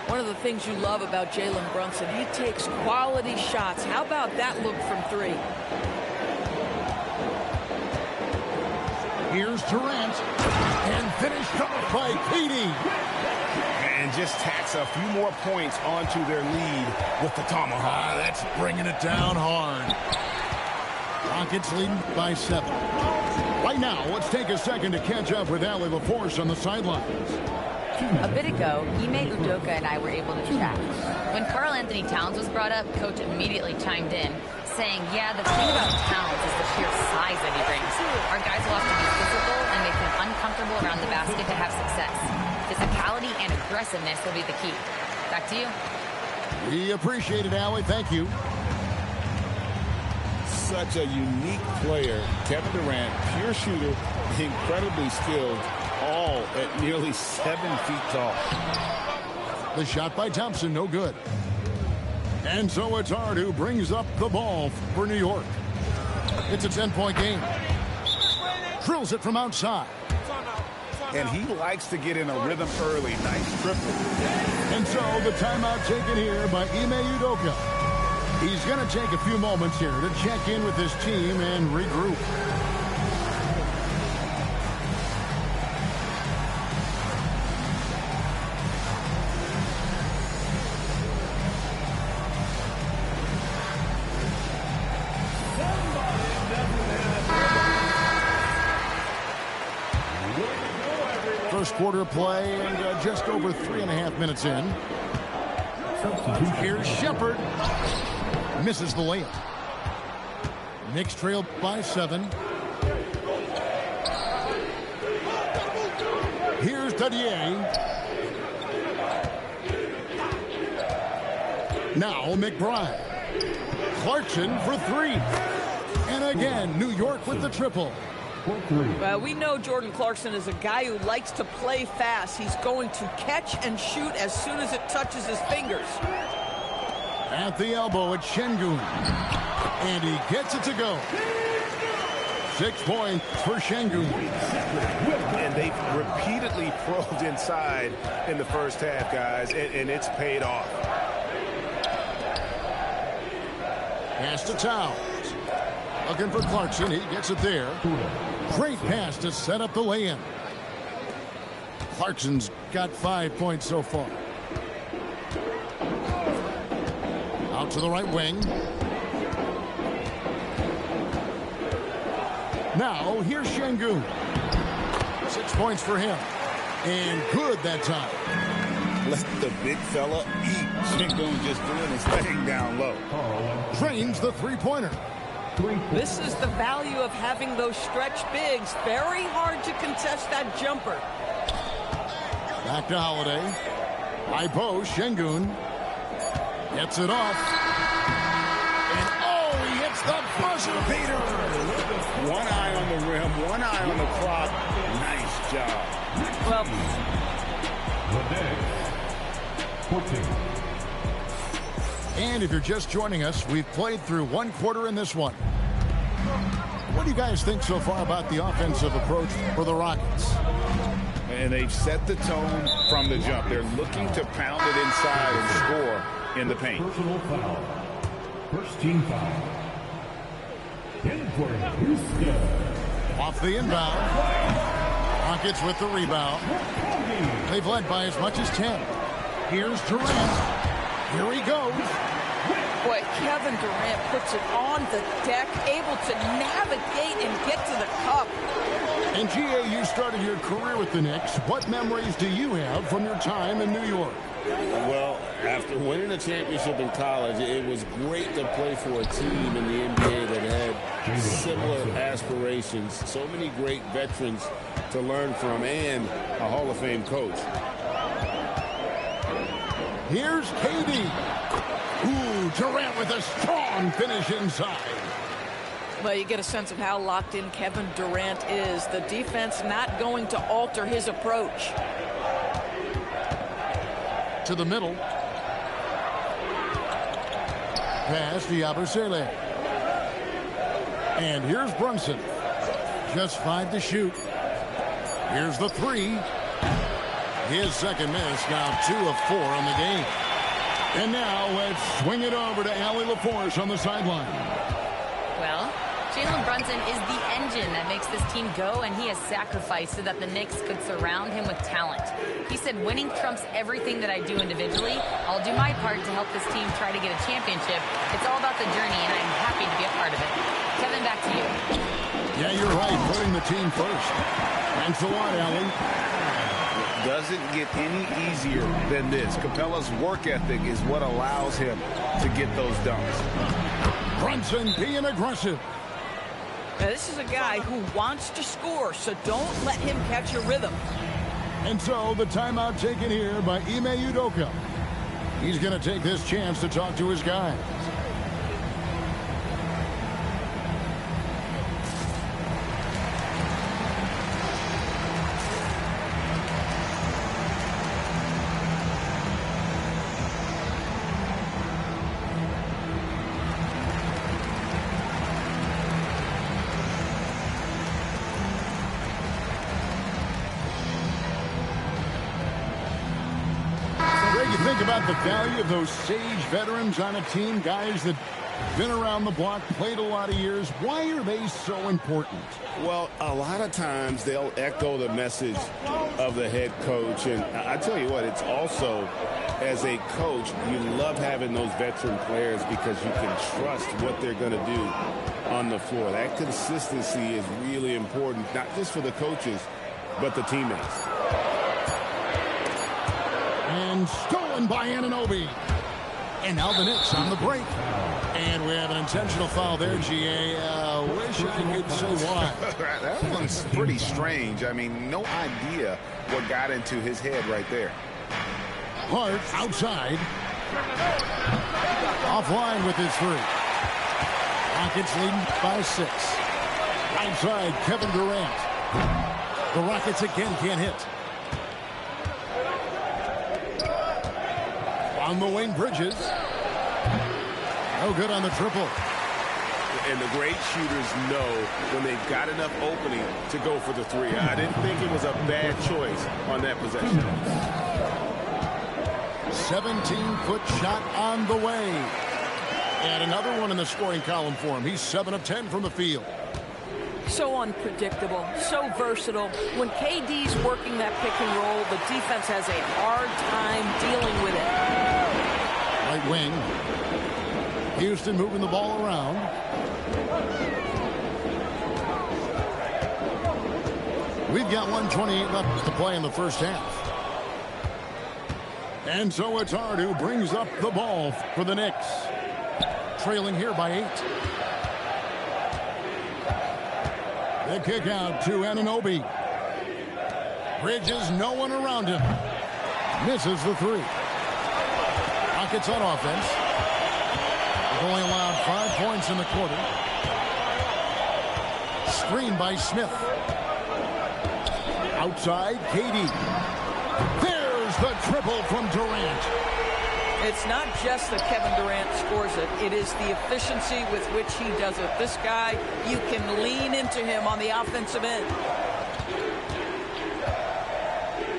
One of the things you love about Jalen Brunson, he takes quality shots. How about that look from 3? Here's Durant. And finished off by KD. And just tacks a few more points onto their lead with the tomahawk. That's bringing it down hard. Rockets leading by 7. Right now, let's take a second to catch up with Allie LaForce on the sidelines. A bit ago, Ime Udoka and I were able to chat. When Karl Anthony Towns was brought up, Coach immediately chimed in, saying, yeah, the thing about Towns is the sheer size that he brings. Our guys will have to be physical and make him uncomfortable around the basket to have success. Physicality and aggressiveness will be the key. Back to you. We appreciate it, Allie. Thank you. Such a unique player. Kevin Durant, pure shooter, incredibly skilled, all at nearly 7 feet tall. The shot by Thompson, no good. And so it's Hart who brings up the ball for New York. It's a 10-point game. Drills it from outside. And he likes to get in a rhythm early. Nice triple. And so the timeout taken here by Ime Udoka. He's going to take a few moments here to check in with his team and regroup. First quarter play and just over 3.5 minutes in. Here's Shepard. Misses the layup. Knicks trailed by 7. Here's Dadier. Now McBride. Clarkson for three. And again, New York with the triple. Well, we know Jordan Clarkson is a guy who likes to play fast. He's going to catch and shoot as soon as it touches his fingers. At the elbow at Şengün. And he gets it to go. 6 points for Şengün. And they've repeatedly probed inside in the first half, guys, and it's paid off. Pass to Towns. Looking for Clarkson. He gets it there. Great pass to set up the lay-in. Clarkson's got 5 points so far. Out to the right wing. Now, here's Şengün. 6 points for him. And good that time. Let the big fella eat. Şengün just doing his thing down low. Drains the three-pointer. This is the value of having those stretch bigs. Very hard to contest that jumper. Back to Holiday. High post, Şengün. Gets it off. And oh, he hits the buzzer beater. One eye on the rim, one eye on the clock. Nice job. Well, and if you're just joining us, we've played through one quarter in this one. What do you guys think so far about the offensive approach for the Rockets? And they've set the tone from the jump. They're looking to pound it inside and score in the paint. Personal foul. First team foul. In for Houston. Off the inbound. Rockets with the rebound. They've led by as much as 10. Here's Durant. Here he goes. boy, Kevin Durant puts it on the deck, able to navigate and get to the cup. And G.A., you started your career with the Knicks. What memories do you have from your time in New York? Well, after winning a championship in college, it was great to play for a team in the NBA that had similar aspirations. So many great veterans to learn from and a Hall of Fame coach. Here's KD. Ooh, Durant with a strong finish inside. Well, you get a sense of how locked in Kevin Durant is. The defense not going to alter his approach. To the middle. Pass to Yabusele. And here's Brunson. Just 5 to shoot. Here's the 3. His second miss, now 2 of 4 on the game. And now let's swing it over to Allie LaForce on the sideline. Well, Jalen Brunson is the engine that makes this team go, and he has sacrificed so that the Knicks could surround him with talent. He said, winning trumps everything that I do individually. I'll do my part to help this team try to get a championship. It's all about the journey, and I'm happy to be a part of it. Kevin, back to you. Yeah, you're right, putting the team first. Thanks a lot, Allie. Doesn't get any easier than this. Capella's work ethic is what allows him to get those dunks. Brunson being aggressive. Now, this is a guy who wants to score, so don't let him catch a rhythm. And so the timeout taken here by Ime Udoka. He's going to take this chance to talk to his guys. Think about the value of those sage veterans on a team, guys that been around the block, played a lot of years. Why are they so important? Well, a lot of times they'll echo the message of the head coach. And I tell you what, it's also, as a coach, you love having those veteran players because you can trust what they're going to do on the floor. That consistency is really important, not just for the coaches, but the teammates. And stolen by Anunoby. And now the Knicks on the break. And we have an intentional foul there, G.A. Wish I could say why. That one's pretty strange. I mean, no idea what got into his head right there. Hart outside. Offline with his three. Rockets leading by 6. Outside, Kevin Durant. The Rockets again can't hit. On the wing, Bridges. No good on the triple. And the great shooters know when they've got enough opening to go for the three. I didn't think it was a bad choice on that possession. 17-foot shot on the way. And another one in the scoring column for him. He's 7 of 10 from the field. So unpredictable, so versatile. When KD's working that pick and roll, the defense has a hard time dealing with it. Right wing. Houston moving the ball around. We've got 1:28 left to play in the first half. And so it's Hart who brings up the ball for the Knicks. Trailing here by 8. The kick out to Anunoby. Bridges, no one around him. Misses the three. Rockets on offense. They've only allowed 5 points in the quarter. Screen by Smith. Outside, KD. There's the triple from Durant. It's not just that Kevin Durant scores it. It is the efficiency with which he does it. This guy, you can lean into him on the offensive end.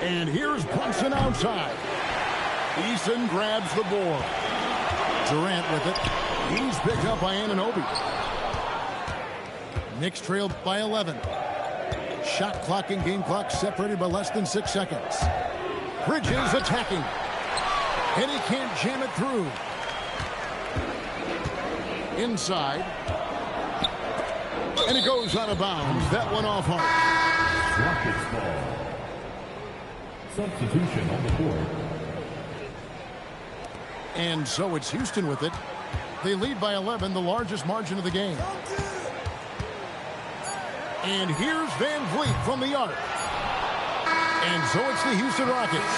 And here's Brunson outside. Eason grabs the board. Durant with it. He's picked up by Anunoby. Knicks trailed by 11. Shot clock and game clock separated by less than 6 seconds. Bridges attacking. And he can't jam it through. Inside. And it goes out of bounds. That one off hard. Rockets ball. Substitution on the board. And so it's Houston with it. They lead by 11, the largest margin of the game. And here's Van Vliet from the arc. And so it's the Houston Rockets.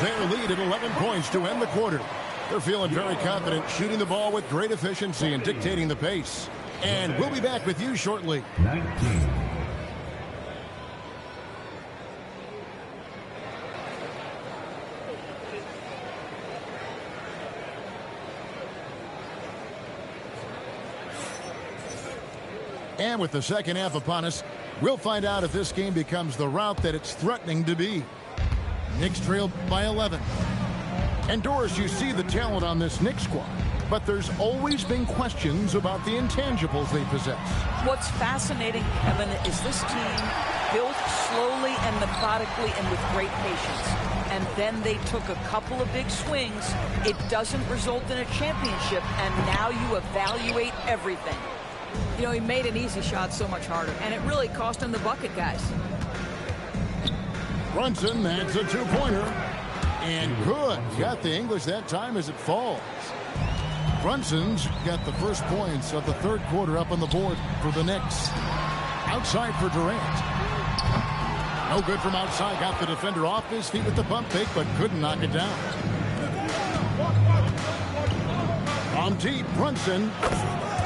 Their lead at 11 points to end the quarter. They're feeling very confident, shooting the ball with great efficiency and dictating the pace. And we'll be back with you shortly. 19. And with the second half upon us, we'll find out if this game becomes the route that it's threatening to be. Knicks trailed by 11. And Doris, you see the talent on this Knicks squad, but there's always been questions about the intangibles they possess. What's fascinating, Kevin, is this team built slowly and methodically and with great patience. And then they took a couple of big swings. It doesn't result in a championship, and now you evaluate everything. You know, he made an easy shot so much harder, and it really cost him the bucket, guys. Brunson, that's a two-pointer. And good. Got the English that time as it falls. Brunson's got the first points of the third quarter up on the board for the Knicks. Outside for Durant. No good from outside. Got the defender off his feet with the pump fake, but couldn't knock it down. On deep, Brunson.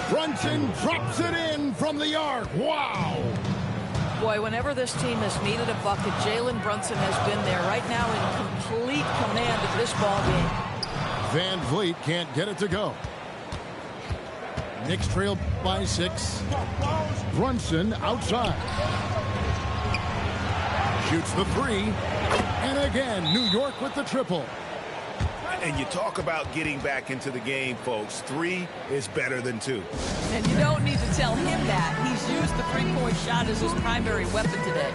Brunson drops it in from the arc. Wow. Boy, whenever this team has needed a bucket, Jalen Brunson has been there right now in complete command of this ball game. Van Vliet can't get it to go. Knicks trail by 6. Brunson outside. Shoots the three. And again, New York with the triple. And you talk about getting back into the game, folks. 3 is better than 2. And you don't need to tell him that. He's used the three-point shot as his primary weapon today.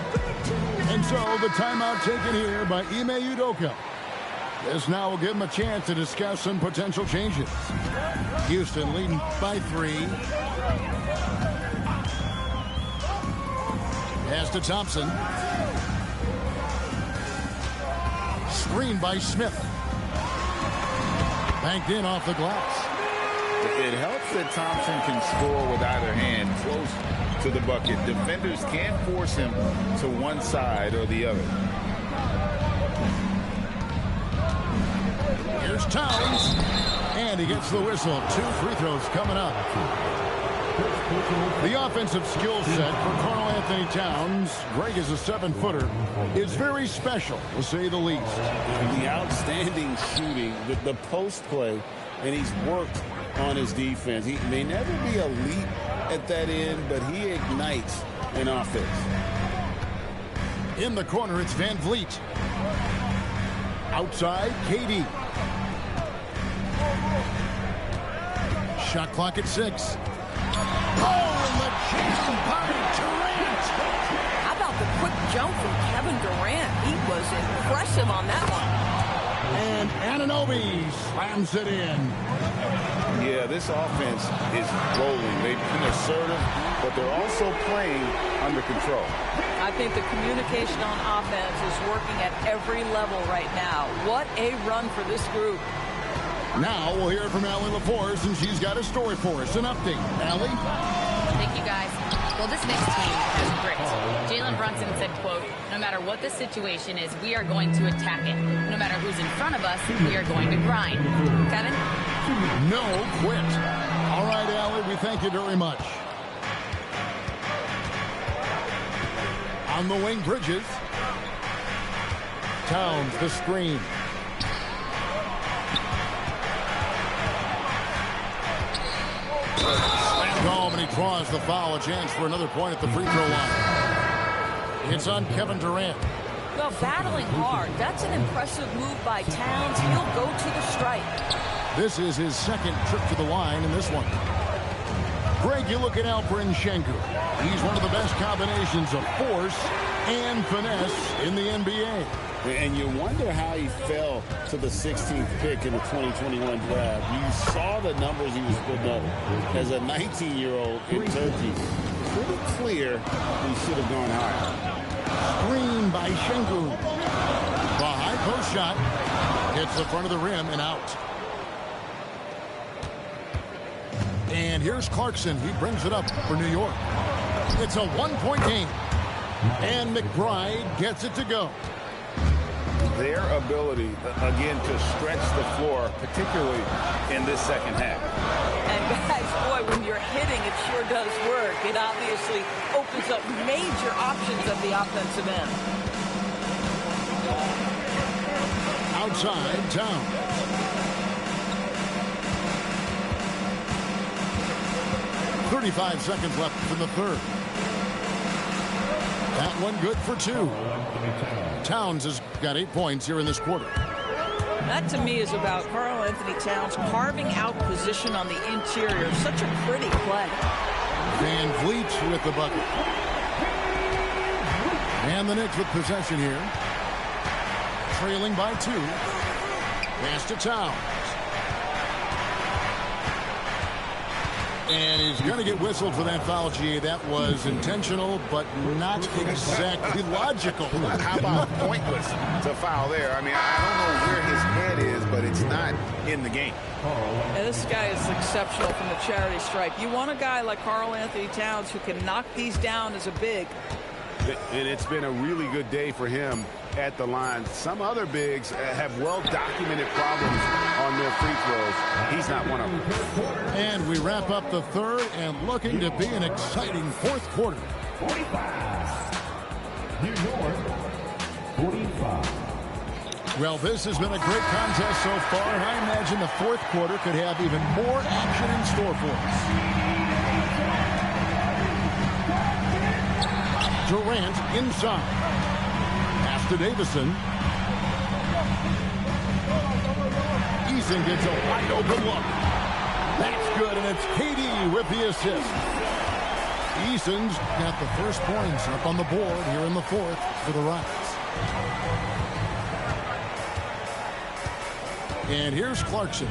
And so the timeout taken here by Ime Udoka. This now will give him a chance to discuss some potential changes. Houston leading by 3. Pass to Thompson. Screen by Smith. Banked in off the glass. It helps that Thompson can score with either hand close to the bucket. Defenders can't force him to one side or the other. Here's Towns. And he gets the whistle. 2 free throws coming up. The offensive skill set for Karl Anthony Towns, Greg is a 7-footer, is very special, to say the least. The outstanding shooting, the post play, and he's worked on his defense. He may never be elite at that end, but he ignites an offense. In the corner, it's Van Vliet. Outside, KD. Shot clock at 6. Oh, and the jam by Durant. How about the quick jump from Kevin Durant? He was impressive on that one. And Anunoby slams it in. Yeah, this offense is rolling. They've been assertive, but they're also playing under control. I think the communication on offense is working at every level right now. What a run for this group. Now we'll hear from Allie LaForce, and she's got a story for us. An update. Allie? Thank you, guys. Well, this next team has grit. Jalen Brunson said, quote, no matter what the situation is, we are going to attack it. No matter who's in front of us, we are going to grind. Kevin? No quit. All right, Allie, we thank you very much. On the wing, Bridges. Towns, the screen. Slammed home, and he draws the foul. A chance for another point at the free throw line. It's on Kevin Durant. Well, battling hard. That's an impressive move by Towns. He'll go to the stripe. This is his second trip to the line in this one. Greg, you look at Alperen Sengun. He's one of the best combinations of force and finesse in the NBA. And you wonder how he fell to the 16th pick in the 2021 draft. You saw the numbers he was putting up as a 19-year-old in Turkey. Pretty clear he should have gone higher. Screen by Sengun. The high post shot hits the front of the rim and out. And here's Clarkson. He brings it up for New York. It's a one-point game. And McBride gets it to go. Their ability, again, to stretch the floor, particularly in this second half. And guys, boy, when you're hitting, it sure does work. It obviously opens up major options at the offensive end. Outside, Towns. .35 seconds left in the third. That one good for 2. Towns has got 8 points here in this quarter. That, to me, is about Karl Anthony Towns carving out position on the interior. Such a pretty play. Van Vliet with the bucket. And the Knicks with possession here. Trailing by 2. Pass to Towns. And he's going to get whistled for that foul, G. That was intentional, but not exactly logical. How about pointless to foul there? I mean, I don't know where his head is, but it's not in the game. And this guy is exceptional from the charity stripe. You want a guy like Karl Anthony Towns who can knock these down as a big. And it's been a really good day for him at the line. Some other bigs have well-documented problems on their free throws. He's not one of them. And we wrap up the third and looking to be an exciting fourth quarter. 45. New York, 45. Well, this has been a great contest so far, and I imagine the fourth quarter could have even more action in store for us. Durant inside. Pass to Davison. Eason gets a wide open look. That's good, and it's KD with the assist. Eason's got the first points up on the board here in the fourth for the Rockets. And here's Clarkson.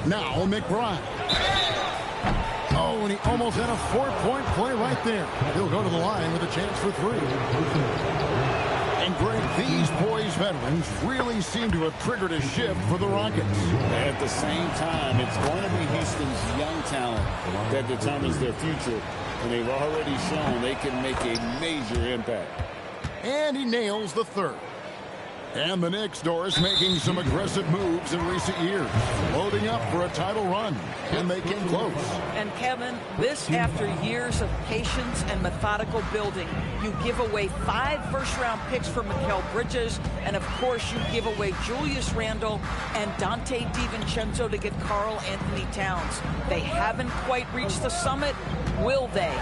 Now McBride. Oh, and he almost had a 4-point play right there. He'll go to the line with a chance for 3. And Greg, these poised veterans really seem to have triggered a shift for the Rockets. At the same time, it's going to be Houston's young talent that determines their future. And they've already shown they can make a major impact. And he nails the third. And the Knicks, Doris, making some aggressive moves in recent years, loading up for a title run, and they came close. And Kevin, this after years of patience and methodical building. You give away 5 first-round picks for Mikal Bridges, and of course you give away Julius Randle and Dante DiVincenzo to get Karl Anthony Towns. They haven't quite reached the summit, will they?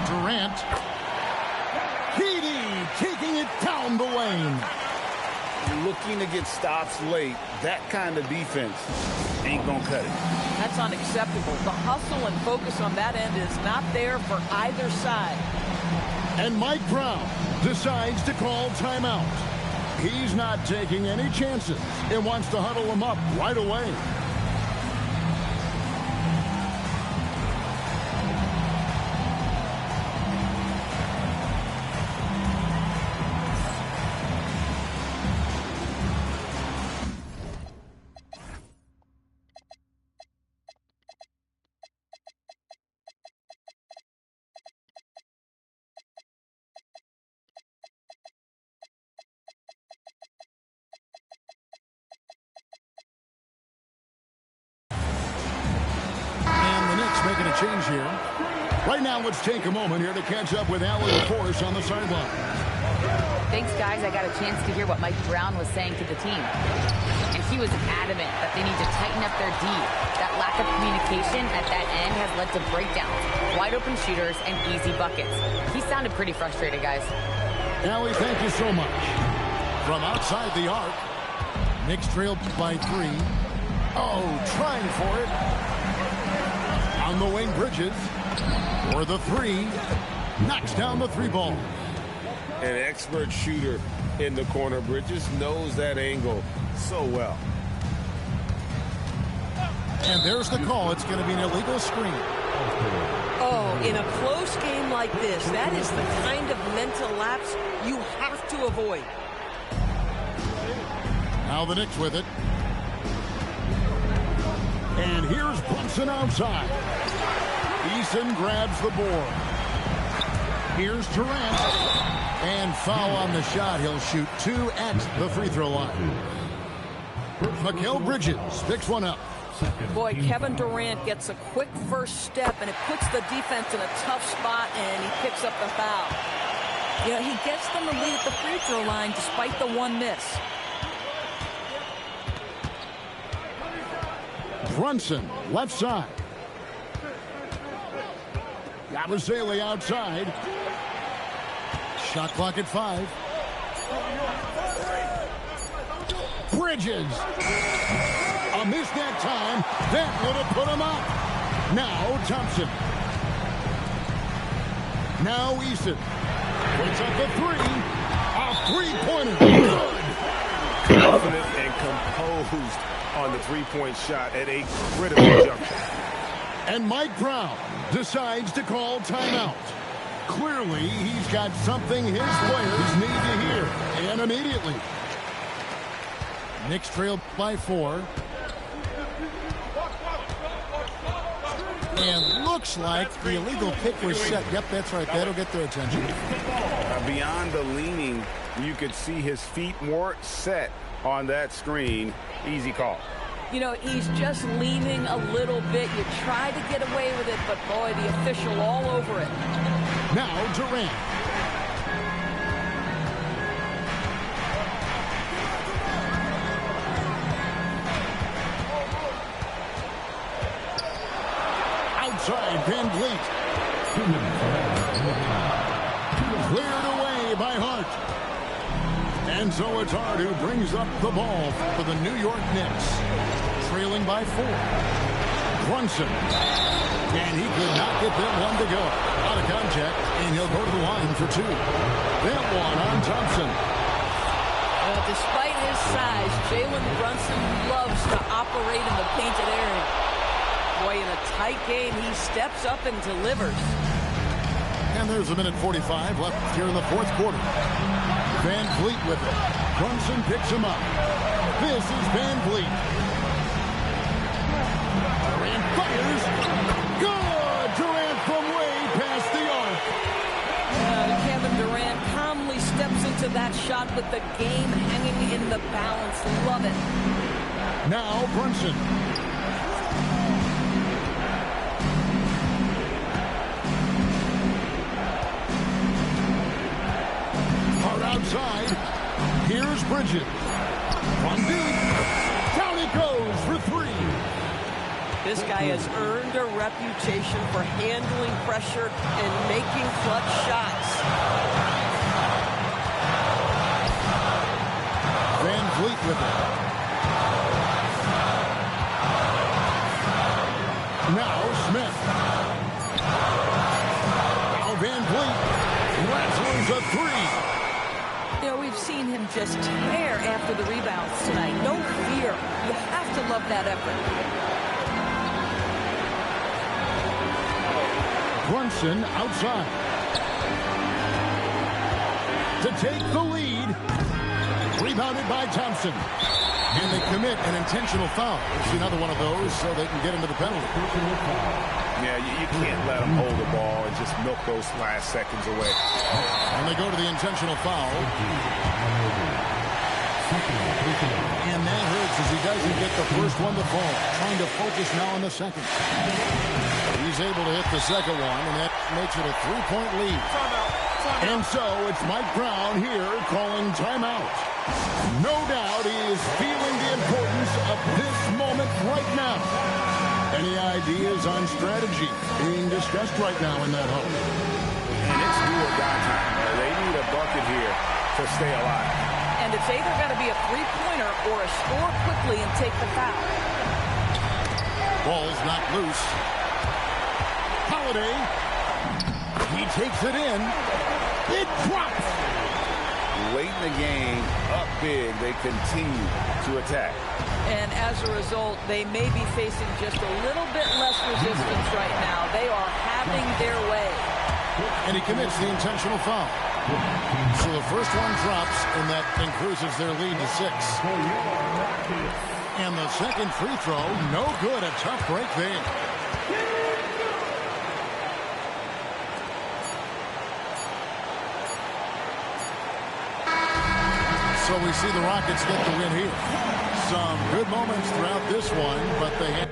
Durant, Heady taking it down the lane. Looking to get stops late, that kind of defense ain't gonna cut it. That's unacceptable. The hustle and focus on that end is not there for either side. And Mike Brown decides to call timeout. He's not taking any chances and wants to huddle them up right away. Making a change here. Right now, let's take a moment here to catch up with Alan Force on the sideline. Thanks, guys. I got a chance to hear what Mike Brown was saying to the team. And he was adamant that they need to tighten up their D. That lack of communication at that end has led to breakdowns, wide open shooters, and easy buckets. He sounded pretty frustrated, guys. Allie, thank you so much. From outside the arc, Knicks trailed by 3. Oh, trying for it. On the wing, Bridges for the 3, knocks down the 3 ball. An expert shooter in the corner. Bridges knows that angle so well. And there's the call. It's going to be an illegal screen. Oh, in a close game like this, that is the kind of mental lapse you have to avoid. Now the Knicks with it. And here's Brunson outside. Eason grabs the board. Here's Durant. And foul on the shot. He'll shoot 2 at the free throw line. Mikal Bridges picks one up. Boy, Kevin Durant gets a quick first step, and it puts the defense in a tough spot, and he picks up the foul. Yeah, he gets them to lead at the free throw line despite the 1 miss. Brunson, left side. Yabusele outside. Shot clock at 5. Bridges. A miss that time. That would have put him up. Now Thompson. Now Eason. Puts up the 3. A 3-pointer. Good. Confident and composed on the 3-point shot at a critical juncture. And Mike Brown decides to call timeout. Clearly, he's got something his players need to hear, and immediately. Knicks trailed by 4. And looks like the illegal pick was set. Yep, that's right. That'll get their attention. Beyond the leaning, you could see his feet more set on that screen. Easy call. You know, he's just leaning a little bit. You try to get away with it, but boy, the official all over it. Now Durant. Outside, Van Vliet. Cleared away by Hart. And so it's Hart who brings up the ball for the New York Knicks. Trailing by 4. Brunson. And he could not get that one to go. Out of contact, and he'll go to the line for 2. That one on Thompson. Despite his size, Jalen Brunson loves to operate in the painted area. Boy, in a tight game, he steps up and delivers. And there's a minute 45 left here in the 4th quarter. Van Vliet with it. Brunson picks him up. This is Van Vliet. Durant fires. Good! Durant from way past the arc. Kevin Durant calmly steps into that shot with the game hanging in the balance. Love it. Now Brunson. Hard outside. Here's Bridges. From deep. Down he goes for three. This guy has earned a reputation for handling pressure and making clutch shots. Van Vliet with it. Now Smith. Now Van Vliet. Wrestlers a three. You know, we've seen him just tear after the rebounds tonight. No fear. You have to love that effort. Brunson outside. To take the lead. Rebounded by Thompson. And they commit an intentional foul. It's another one of those so they can get into the penalty. Yeah, you can't let them hold the ball and just milk those last seconds away. And they go to the intentional foul. And that hurts as he doesn't get the first one to fall. Trying to focus now on the second. He's able to hit the second one, and that makes it a three-point lead. And so it's Mike Brown here calling timeout. No doubt he is feeling the importance of this moment right now. Any ideas on strategy being discussed right now in that home? And it's do or die time. They need a bucket here to stay alive. And it's either going to be a three-pointer or a score quickly and take the foul. Ball's not loose. Holiday. He takes it in. It drops. Late in the game, up big, they continue to attack. And as a result, they may be facing just a little bit less resistance right now. They are having their way. And he commits the intentional foul. So the first one drops, and that increases their lead to 6. And the second free throw, no good. A tough break there. So we see the Rockets get the win here. Some good moments throughout this one, but they had